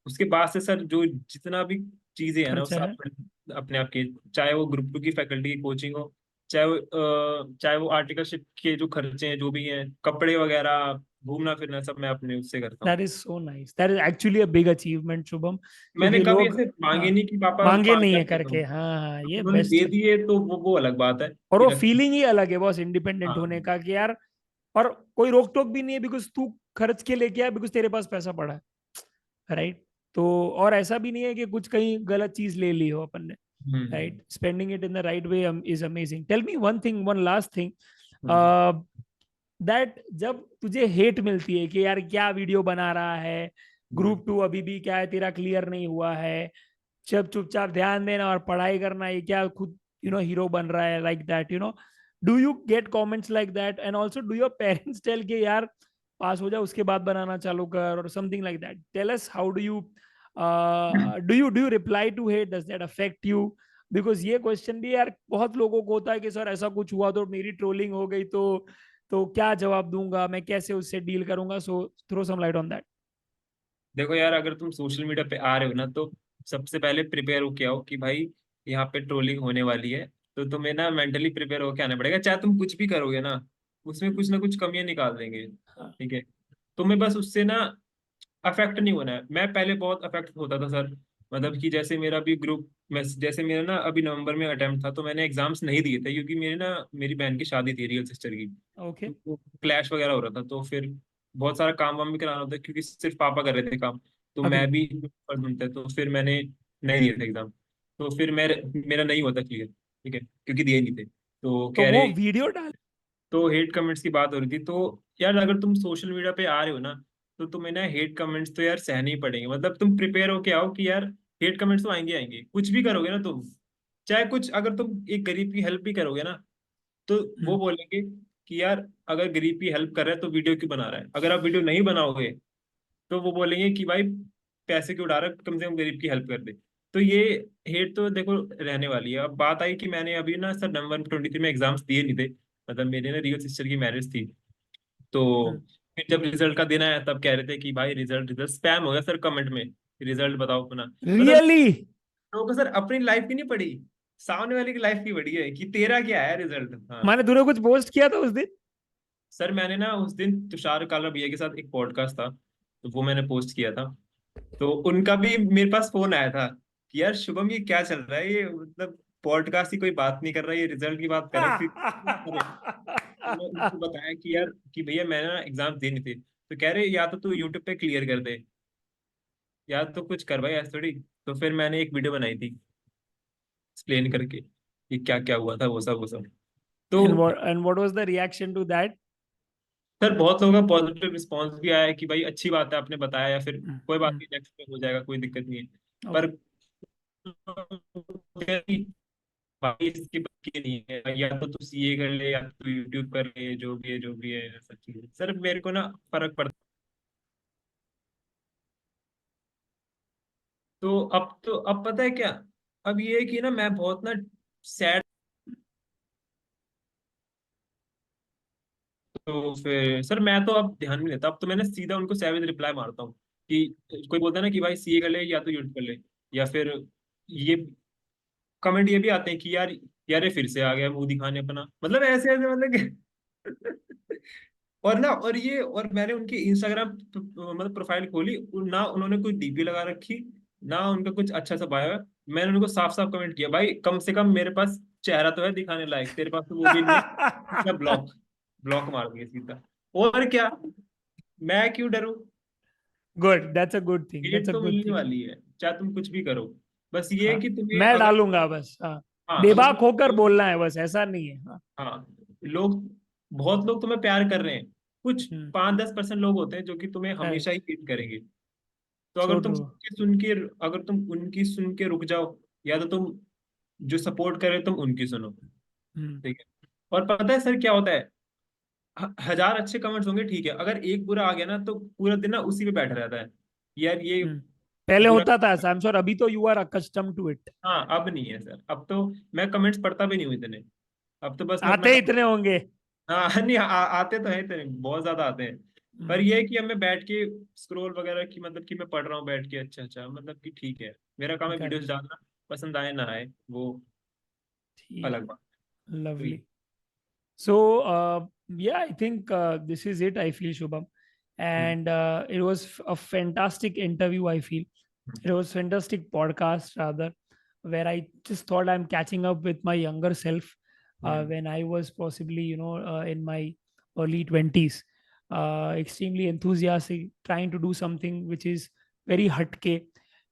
S2: उसके बाद से सर जो जितना भी चीजें हैं ना, वो
S1: खर्चा है।
S2: सब अपने आप के, चाहे वो ग्रुप 2 की फैकल्टी की कोचिंग हो, चाहे वो आर्टिकलशिप के जो खर्चे हैं जो भी हैं, कपड़े वगैरह, घूमना फिरना, सब मैं अपने उससे करता हूँ।
S1: That is so nice, that is actually a big achievement Shubham.
S2: मैंने
S1: क्योंकि
S2: कभी
S1: लोग,
S2: ऐसे मांगे
S1: हाँ,
S2: नहीं कि पापा
S1: मांगे नहीं
S2: 5,000
S1: है
S2: दे दो।
S1: करके, हाँ हाँ, ये
S2: उन्होंने
S1: बेस्ट
S2: दे
S1: है।
S2: दिए तो वो अलग बात है
S1: और
S2: कि
S1: वो
S2: रख।
S1: फीलिंग ही अलग है बॉस, इंडिपेंडेंट होने
S2: हाँ।
S1: का कि यार, और कोई रोक टोक भी नहीं है, बिकॉज तू खर्च के लेके आया, बिकॉज तेरे पास पैसा पड़ा है, राइट? तो और ऐसा भी नहीं है कि कुछ कहीं गलत चीज ले ली हो अपन ने,
S2: hmm.
S1: Right? Spending it in the right way is amazing. Tell me one thing, one last thing,
S2: hmm.
S1: That जब तुझे हेट मिलती है कि यार क्या वीडियो बना रहा है,
S2: हम्म।
S1: ग्रुप 2 अभी भी क्या है तेरा क्लियर नहीं हुआ है, जब चुपचाप ध्यान देना और पढ़ाई करना, ये क्या खुद हीरो बन रहा है, like that, do you get comments like that? And also do your parents tell के यार पास हो जा उसके बाद बनाना चालू कर, और something like that? Tell us, how do you reply to hate? Does that affect you? Because ये क्वेश्चन भी यार बहुत लोगों को होता है कि सर ऐसा कुछ हुआ तो मेरी ट्रोलिंग हो गई, तो क्या जवाब दूंगा मैं, कैसे उससे डील करूंगा? So throw some light on that.
S2: देखो यार, अगर तुम सोशल मीडिया पे आ रहे हो ना, तो सबसे पहले प्रिपेयर होके आओ कि भाई यहाँ पे ट्रोलिंग होने वाली है। तो तुम्हें ना मेंटली प्रिपेयर होके आना पड़ेगा, चाहे तुम कुछ भी करोगे ना, उसमें कुछ ना कुछ कमियां निकाल देंगे।
S1: हाँ।
S2: ठीक है। तुम्हें बस उससे ना अफेक्ट नहीं होना है। मैं पहले बहुत अफेक्ट होता था सर। मतलब कि जैसे मेरा भी ग्रुप में, जैसे मेरा ना अभी नवंबर में अटेम्प्ट था, तो मैंने एग्जाम्स नहीं दिए थे क्योंकि मेरी बहन की शादी थी, रियल सिस्टर की।
S1: ओके।
S2: तो क्लैश वगैरह हो रहा था, तो फिर बहुत सारा काम वाम भी कराना होता है क्योंकि सिर्फ पापा कर रहे थे काम। तो
S1: अग्री।
S2: मैं भी फर्ज बनता है, तो फिर मैंने नहीं दिए थे एग्जाम। तो फिर मेरा नहीं हुआ था क्लियर। ठीक है, क्योंकि दिए नहीं थे। तो
S1: तो
S2: कह
S1: वो
S2: रहे,
S1: वीडियो डाल।
S2: तो हेट कमेंट्स की बात हो रही थी। तो यार अगर तुम सोशल मीडिया पे आ रहे हो ना, तो तुम्हें ना हेट कमेंट्स तो यार सहने ही पड़ेंगे। मतलब तुम प्रिपेयर होके आओ कि यार हेट कमेंट्स तो आएंगे आएंगे। कुछ भी करोगे ना तुम, चाहे कुछ, अगर तुम एक गरीब की हेल्प भी करोगे ना, तो वो
S1: हम्म।
S2: बोलेंगे कि यार अगर गरीब की हेल्प कर रहा है तो वीडियो क्यों बना रहा है। अगर आप वीडियो नहीं बनाओगे, तो वो बोलेंगे कि भाई पैसे क्यों उड़ा रहा है, कम से कम गरीब की हेल्प कर दे। तो ये हेट तो देखो रहने वाली है। अब बात आई कि मैंने अभी ना सर नवंबर 23 में एग्जाम्स दिए नहीं थे। मतलब मेरे ना रियल सिस्टर की मैरिज थी। तो
S1: हम्म।
S2: फिर जब रिजल्ट का दिन आया, तब कह रहे थे कि भाई रिजल्ट रिजल्ट स्पैम हो गया सर कमेंट में, रिजल्ट बताओ अपना। मतलब
S1: रियली?
S2: लोगों को सर अपनी लाइफ की नहीं पड़ी, सामने वाले की लाइफ की पड़ी है कि तेरा क्या है रिजल्ट। हाँ।
S1: मैंने तूने कुछ पोस्ट किया था उस दिन?
S2: सर मैंने ना उस दिन तुषार काला भैया के साथ एक पॉडकास्ट था, तो वो मैंने पोस्ट किया था। तो उनका भी मेरे पास फोन आया था कि यार शुभम ये क्या चल रहा है, ये मतलब पॉडकास्ट की कोई बात नहीं कर रहा है, ये रिजल्ट की बात कर रहा है, फिर अरे। तो मैं उनको बताया कि यार कि भैया मैंने ना एग्जाम देनी थी। तो कह रहे या तो तू यूट्यूब पे क्लियर कर दे, या तो कुछ कर भाई, ऐसे थोड़ी। तो फिर मैंने एक वीडियो बनाई थी एक्सप्लेन करके कि क्या क्या हुआ था, वो सब। तो
S1: and what was the reaction to that?
S2: Sir बहुत लोगों का पॉजिटिव रिस्पॉन्स भी आया है कि भाई अच्छी बात है आपने बताया, या फिर
S1: हम्म।
S2: कोई बात
S1: हम्म।
S2: नहीं, नेक्स्ट में हो जाएगा, कोई दिक्कत नहीं है। पर
S1: ओके।
S2: भाई इसकी बात की नहीं है, या तो तू सीए कर ले, या तो यूट्यूब कर ले, जो भी है जो भी है, सब चीजें सर मेरे को ना फर्क पड़ता। तो अब पता है क्या, अब ये है कि ना मैं बहुत ना सैड। तो फिर सर मैं तो अब ध्यान नहीं देता, अब तो मैंने सीधा उनको सैवेज रिप्लाई मारता हूँ कि कोई बोलता है ना कि भाई सीए कर ले या तो यूट्यूब कर ले, या फिर ये कमेंट ये भी आते हैं कि यार, यार ये फिर से आ गया मुंह दिखाने अपना, मतलब ऐसे ऐसे मतलब कि और ना, और ये, और मैंने उनकी इंस्टाग्राम मतलब प्रोफाइल खोली, ना उन्होंने कोई डीपी लगा रखी, ना उनका कुछ अच्छा सा बायो है। मैंने उनको साफ साफ कमेंट किया, भाई कम से कम मेरे पास चेहरा तो है दिखाने लायक, तेरे पास तो वो भी नहीं है। सीधा ब्लॉक, ब्लॉक मार दिया सीधा। और क्या, मैं क्यों डरूं।
S1: Good, that's a good thing, that's
S2: date
S1: a
S2: तो
S1: गुड
S2: मिलने
S1: थिंग।
S2: वाली है, चाहे तुम कुछ भी करो। बस ये
S1: हाँ,
S2: है कि तुम्हें
S1: मैं
S2: अगर,
S1: डालूंगा बस, हाँ।
S2: हाँ अगर
S1: बेबाक होकर बोलना है बस, ऐसा नहीं है, हाँ।
S2: हाँ, लोग, बहुत लोग तुम्हें प्यार कर रहे हैं, कुछ
S1: हम्म।
S2: 5-10% लोग होते हैं जो कि तुम्हें
S1: राइट।
S2: हमेशा ही हिट करेंगे। तो
S1: सो
S2: अगर तुम
S1: ट्रू।
S2: सबकी सुन के, अगर तुम उनकी सुन के रुक जाओ, या तो तुम जो सपोर्ट करे तुम उनकी सुनो।
S1: हम्म।
S2: ठीक है। और पता है सर क्या होता है, हजार अच्छे कमेंट्स होंगे ठीक है, अगर एक बुरा आ गया ना तो पूरा दिन ना उसी पे बैठा रहता है, यार ये
S1: हम्म। पहले
S2: बुरा।
S1: होता था ऐसा, आई एम श्योर, अभी तो you are accustomed to it.
S2: हाँ अब नहीं है सर, अब तो मैं कमेंट्स पढ़ता भी नहीं हूँ इतने। अब तो बस मैं अपना
S1: आते ही इतने होंगे।
S2: हाँ नहीं आते तो हैं इतने, बहुत ज्यादा आते हैं। पर
S1: हम्म।
S2: ये है कि अब मैं बैठ के स्क्रोल वगैरह की, मतलब कि मैं पढ़ रहा हूँ बैठ के, अच्छा अच्छा, मतलब कि ठीक है, मेरा काम है वीडियोस
S1: करेक्ट।
S2: डालना, पसंद आए ना आए वो
S1: ठीक
S2: अलग
S1: है।
S2: बात। तो
S1: lovely. So, yeah, I think this is it. I feel Shubham,
S2: hmm,
S1: and it was a fantastic interview. I feel it was fantastic podcast rather, where I just thought I'm catching up with my younger self
S2: hmm,
S1: when I was possibly, in my early 20s, extremely enthusiastic, trying to do something which is very हटके.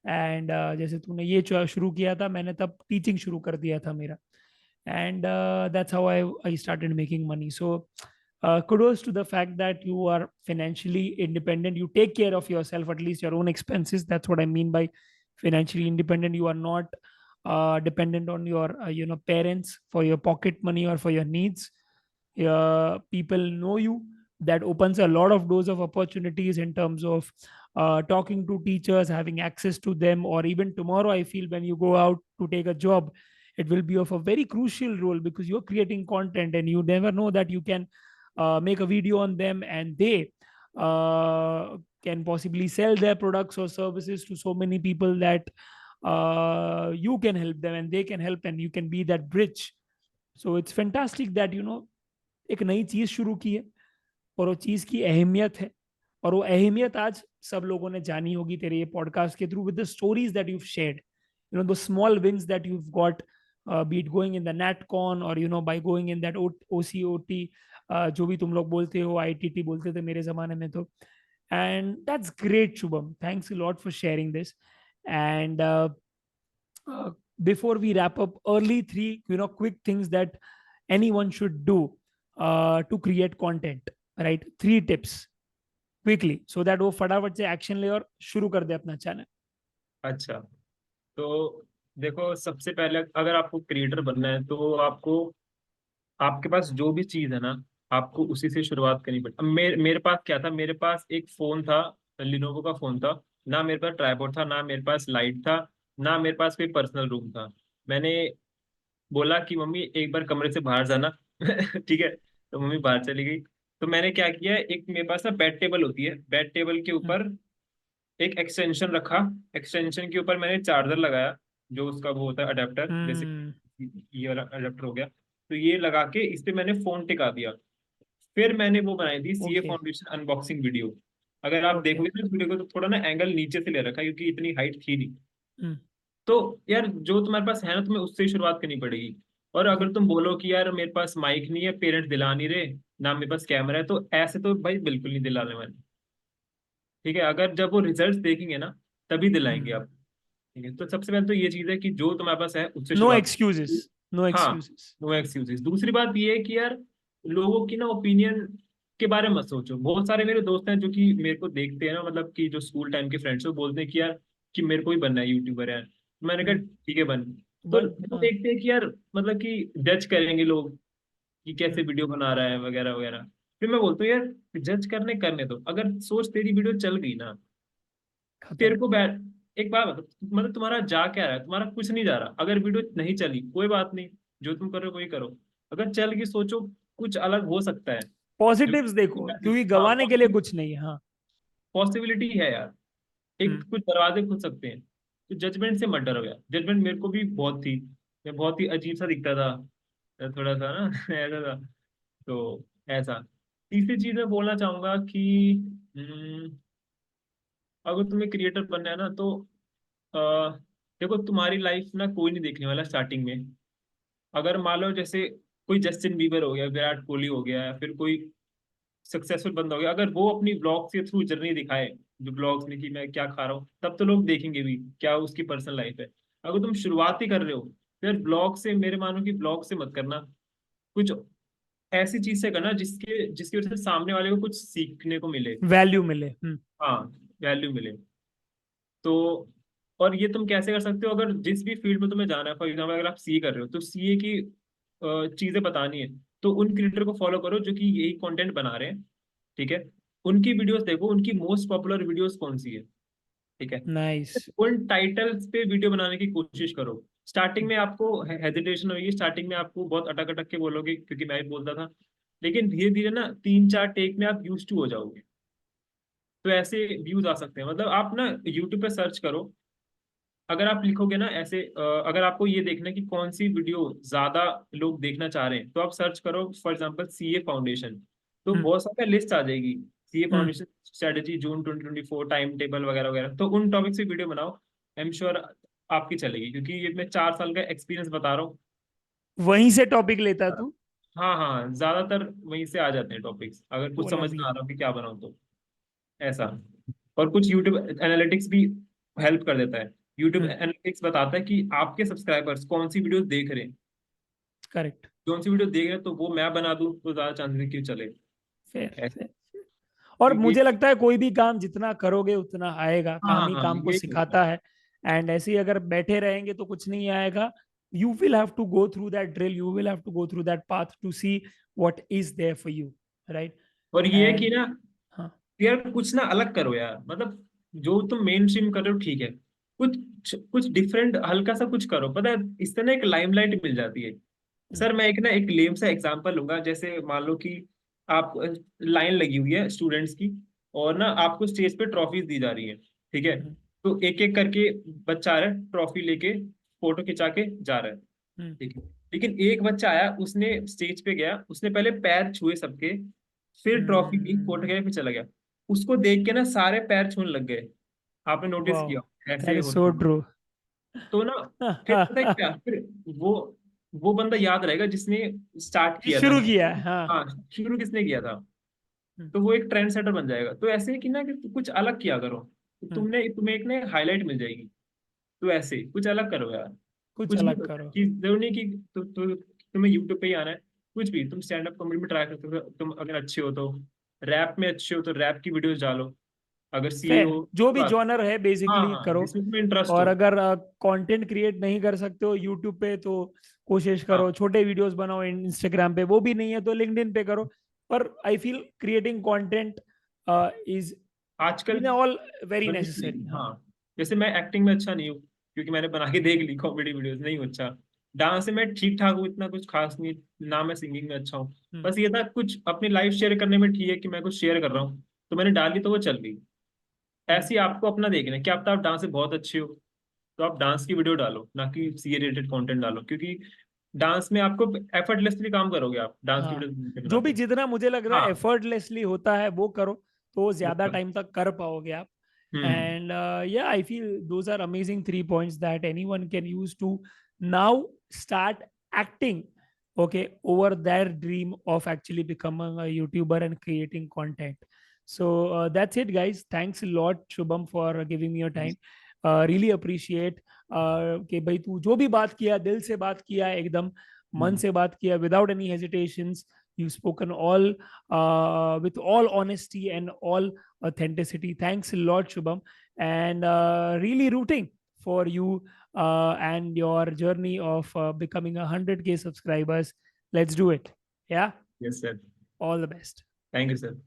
S1: And जैसे तूने ये शुरू किया था, मैंने तब teaching शुरू कर दिया था मेरा. And that's how I started making money. So kudos to the fact that you are financially independent. You take care of yourself, at least your own expenses. That's what I mean by financially independent. You are not dependent on your parents for your pocket money or for your needs. People know you. That opens a lot of doors of opportunities in terms of talking to teachers, having access to them, or even tomorrow I feel when you go out to take a job, it will be of a very crucial role because you're creating content and you never know that you can make a video on them and they can possibly sell their products or services to so many people that you can help them and they can help and you can be that bridge. So it's fantastic that एक नई चीज शुरू की है और वो चीज की अहमियत है, और वो अहमियत आज सब लोगों ने जानी होगी तेरे ये पॉडकास्ट के through with the stories that you shared, the small wins that you got, beat going in the Netcon और by going in that OCOT, जो भी तुम लोग बोलते हो, आईटीटी बोलते थे मेरे जमाने में तो. And that's great Shubham, thanks a lot for sharing this. And before we wrap up, early three quick things that anyone should do to create content, right? 3 tips quickly so that वो फटाफट से action ले और शुरू कर दे अपना channel.
S2: अच्छा। तो देखो, सबसे पहले अगर आपको क्रिएटर बनना है तो आपको, आपके पास जो भी चीज है ना, आपको उसी से शुरुआत करनी पड़ती। अब मेरे पास क्या था, मेरे पास एक फोन था, लिनोवो का फोन था, ना मेरे पास ट्राइपॉड था, ना मेरे पास लाइट था, ना मेरे पास कोई पर्सनल रूम था। मैंने बोला कि मम्मी एक बार कमरे से बाहर जाना ठीक है, तो मम्मी बाहर चली गई। तो मैंने क्या किया, एक मेरे पास ना बेड टेबल होती है, बेड टेबल के ऊपर एक एक्सटेंशन रखा, एक्सटेंशन के ऊपर मैंने चार्जर लगाया, जो उसका वो होता है अडेप्टर, जैसे ये वाला अडेप्टर हो गया, तो ये लगा के इस पे मैंने फोन टिका दिया। फिर मैंने वो बनाई थी CA
S1: okay.
S2: Foundation unboxing video. अगर आप
S1: ओके.
S2: देखोगे तो इस वीडियो को, तो थोड़ा ना एंगल नीचे से ले रखा है क्योंकि इतनी हाइट थी नहीं। तो यार जो तुम्हारे पास है ना, तुम्हें उससे ही शुरुआत करनी पड़ेगी। और अगर तुम बोलो कि यार मेरे पास माइक नहीं है, पेरेंट्स दिला नहीं रहे, ना मेरे पास कैमरा है, तो ऐसे तो भाई बिल्कुल नहीं दिलाने वाले। ठीक है, अगर जब वो रिजल्ट देखेंगे ना, तभी दिलाएंगे आप। ठीक है, तो सबसे पहले तो ये चीज है कि जो तुम्हारे पास है उससे
S1: नो
S2: शुरुआत।
S1: एक्सक्यूजेस. नो
S2: हाँ,
S1: एक्सक्यूजेस.
S2: No excuses. दूसरी बात ये है कि यार लोगों की ना ओपिनियन के बारे में मत सोचो। बहुत सारे मेरे दोस्त हैं जो कि मेरे को देखते हैं ना, मतलब कि जो स्कूल टाइम के फ्रेंड्स, वो बोलते हैं कि यार कि मेरे को ही बनना है यूट्यूबर यार। तो मैंने कहा ठीक है बन। तो
S1: वन.
S2: वो देखते हैं कि यार मतलब कि जज करेंगे लोग कि कैसे वीडियो बना रहा है वगैरह वगैरह। फिर मैं बोलता हूँ यार जज करने करने दो, अगर सोच तेरी वीडियो चल गई ना, तेरे
S1: खत्म.
S2: को बैठ, एक बात बता, मतलब तुम्हारा जा क्या रहा है, तुम्हारा कुछ नहीं जा रहा। अगर वीडियो नहीं चली कोई बात नहीं, जो तुम कर रहे हो वही करो। अगर चल गई, सोचो कुछ अलग हो सकता है। जो
S1: पॉजिटिव्स देखो क्योंकि
S2: हाँ,
S1: गवाने के लिए कुछ नहीं है. हाँ.
S2: पॉसिबिलिटी है यार, एक
S1: हम्म.
S2: कुछ दरवाजे खुल सकते हैं। तो जजमेंट से मत डरो यार, जजमेंट मेरे को भी बहुत थी, मैं बहुत ही अजीब सा दिखता था, थोड़ा सा ना ऐसा था। तो ऐसा। तीसरी चीज मैं बोलना चाहूंगा कि हम्म, अगर तुम्हें क्रिएटर बनना है ना तो अ, देखो तुम्हारी लाइफ ना कोई नहीं देखने वाला स्टार्टिंग में। अगर मान लो जैसे कोई जस्टिन बीबर हो गया, विराट कोहली हो गया, या फिर कोई सक्सेसफुल बंदा हो गया, अगर वो अपनी ब्लॉग के थ्रू जर्नी दिखाए, जो ब्लॉग्स में कि मैं क्या खा रहा हूँ, तब तो लोग देखेंगे भी क्या उसकी पर्सनल लाइफ है। अगर तुम शुरुआत ही कर रहे हो, फिर ब्लॉग से, मेरे मानो कि ब्लॉग से मत करना, कुछ ऐसी चीज से करना जिसके जिसकी वजह से सामने वाले को कुछ सीखने को मिले।
S1: वैल्यू मिले.
S2: हाँ, वैल्यू मिले। तो और ये तुम कैसे कर सकते हो, अगर जिस भी फील्ड में तुम्हें जाना है, फॉर एग्जाम्पल अगर आप सीए कर रहे हो तो सीए की चीजें बतानी है। तो उन क्रिएटर को फॉलो करो जो कि यही कंटेंट बना रहे हैं, ठीक है। उनकी वीडियोस देखो, उनकी मोस्ट पॉपुलर वीडियोस कौन सी है, ठीक है।
S1: नाइस।
S2: उन टाइटल्स पे वीडियो बनाने की कोशिश करो। स्टार्टिंग में आपको हेजिटेशन होगी, स्टार्टिंग में आपको बहुत अटक अटक के बोलोगे, क्योंकि मैं भी बोलता था, लेकिन धीरे धीरे ना 3-4 टेक में आप यूज टू हो जाओगे। तो ऐसे व्यूज आ सकते हैं। मतलब आप ना यूट्यूब पे सर्च करो, अगर आप लिखोगे ना ऐसे, अगर आपको ये देखना है कि कौन सी वीडियो ज्यादा लोग देखना चाह रहे हैं, तो आप सर्च करो फॉर एग्जांपल सीए फाउंडेशन, तो
S1: हम्म।
S2: बहुत सारा लिस्ट आ जाएगी। सीए
S1: हम्म।
S2: फाउंडेशन स्ट्रेटेजी जून 2024 टाइम टेबल वगैरह वगैरह, तो उन टॉपिक से वीडियो बनाओ। आई एम श्योर आपकी चलेगी, क्योंकि ये मैं 4 साल का एक्सपीरियंस बता रहा हूँ।
S1: वहीं से टॉपिक लेता तू?
S2: हाँ हाँ, ज्यादातर वहीं से आ जाते हैं टॉपिक्स, अगर कुछ
S1: ओ
S2: समझ ना
S1: लवली।
S2: आ रहा हो कि क्या बनाऊं तो ऐसा। और कुछ यूट्यूब एनालिटिक्स भी हेल्प कर देता है। यूट्यूब
S1: हम्म।
S2: एनालिटिक्स बताता है कि आपके सब्सक्राइबर्स कौन सी वीडियो देख रहे हैं,
S1: करेक्ट।
S2: कौन सी वीडियो देख रहे हैं, तो वो मैं बना दूं तो ज्यादा चांसेस है कि चले।
S1: फेयर
S2: ऐसे,
S1: फेयर। और
S2: क्योंकि
S1: मुझे लगता है कोई भी काम जितना करोगे उतना आएगा,
S2: हाँ
S1: काम
S2: हाँ
S1: ही
S2: हाँ,
S1: काम को
S2: यही होता है।
S1: सिखाता है। एंड ऐसे ही अगर बैठे रहेंगे तो कुछ नहीं आएगा। You will have to go through that drill, you will have to go through that path to see what is there for you, right?
S2: और ये है कि
S1: एंड
S2: ना
S1: हाँ।
S2: यार, कुछ ना अलग करो यार। मतलब जो तुम मेन स्ट्रीम कर रहे हो ठीक है, कुछ कुछ डिफरेंट हल्का सा कुछ करो। पता है, इससे ना एक लाइमलाइट मिल जाती है।
S1: हम्म।
S2: सर मैं एक ना एक लेम सा एग्जांपल लूंगा। जैसे मान लो कि आप लाइन लगी हुई है स्टूडेंट्स की, और ना आपको स्टेज पे ट्रॉफीज दी जा रही है, ठीक है।
S1: हम्म।
S2: तो एक एक करके बच्चा आ रहा है, ट्रॉफी लेके फोटो खिंचा के जा रहा है,
S1: हम्म।
S2: ठीक है। लेकिन एक बच्चा आया, उसने स्टेज पे गया, उसने पहले पैर छुए सबके, फिर ट्रॉफी ली, फोटो
S1: हम्म।
S2: खिंचा, फिर चला गया। उसको देख के ना सारे पैर छूने लग गए। आपने नोटिस
S1: वाओ,
S2: किया,
S1: दैट
S2: ऐसे
S1: इज
S2: होता
S1: सो
S2: होगा।
S1: ट्रू।
S2: तो ना फिर पता है क्या, फिर वो वो बंदा याद रहेगा जिसने स्टार्ट किया था।
S1: शुरू किया है, हाँ।
S2: हाँ, शुरू किसने किया था।
S1: हम्म।
S2: तो वो एक ट्रेंड सेटर बन जाएगा। तो ऐसे ही कि ना कि कुछ अलग किया करो, तो
S1: हम्म।
S2: तुम्हें एक ना हाईलाइट मिल जाएगी। तो ऐसे कुछ अलग करो यार।
S1: कुछ
S2: कुछ भी
S1: अलग
S2: करो,
S1: करो।
S2: कि जरूरी नहीं कि तुम्हें यूट्यूब पे ही आना है। कुछ भी, तुम स्टैंड अप कॉमेडी में ट्राई करते हो, तुम अगर अच्छे हो तो रैप में अच्छे हो तो रैप की वीडियोस डालो। अगर सीए
S1: फेयर,
S2: हो
S1: जो भी
S2: बस।
S1: जॉनर है
S2: हाँ
S1: बेसिकली
S2: हाँ,
S1: करो।
S2: जिसमें तुम्हें इंटरेस्ट
S1: और
S2: हो।
S1: अगर कंटेंट क्रिएट नहीं कर सकते हो यूट्यूब पे तो कोशिश
S2: हाँ,
S1: करो छोटे वीडियोस बनाओ इंस्टाग्राम पे, वो भी नहीं है तो लिंक्डइन पे करो। पर I feel creating content is
S2: आजकल
S1: इन ऑल वेरी
S2: बननी
S1: नेसेसरी।
S2: चाहिए।
S1: हाँ।
S2: हाँ, जैसे मैं एक्टिंग में अच्छा नहीं हूँ, क्योंकि मैंने बना के देख ली कॉमेडी वीडियोस, नहीं हूँ अच्छा। डांस में मैं ठीक ठाक हूँ, इतना कुछ खास नहीं। ना मैं सिंगिंग में अच्छा हूँ।
S1: हम्म।
S2: बस ये था कुछ अपनी लाइफ शेयर करने में ठीक है, कि मैं कुछ शेयर कर रहा हूँ, तो मैंने डाली तो वो चल गई।
S1: हम्म।
S2: ऐसे ही आपको अपना देखना है, कि आप डांस में बहुत अच्छे हो, तो आप डांस की वीडियो डालो, ना कि सीए रिलेटेड कंटेंट डालो। क्योंकि डांस में आपको एफर्टलेसली काम करोगे आप डांस की
S1: हाँ,
S2: वीडियो
S1: जो भी
S2: बनाते हो।
S1: जितना मुझे लग रहा है
S2: हाँ,
S1: एफर्टलेसली होता है वो करो, तो
S2: वो
S1: ज्यादा
S2: करो।
S1: टाइम तक कर पाओगे आप।
S2: हम्म।
S1: And yeah, I feel those are amazing 3 points that anyone can use to now start acting, okay, over their dream of actually becoming a YouTuber and creating content. So that's it, guys. Thanks a lot, Shubham, for giving me your time. Really appreciate कि भाई तू जो भी बात किया दिल से बात किया, एकदम मन
S2: हम्म।
S1: से बात किया, without any hesitations. You've spoken all with all honesty and all authenticity. Thanks a lot, Shubham, and really rooting for you and your journey of becoming 100K subscribers. Let's do it. Yeah.
S2: Yes sir.
S1: All the best.
S2: Thank you sir.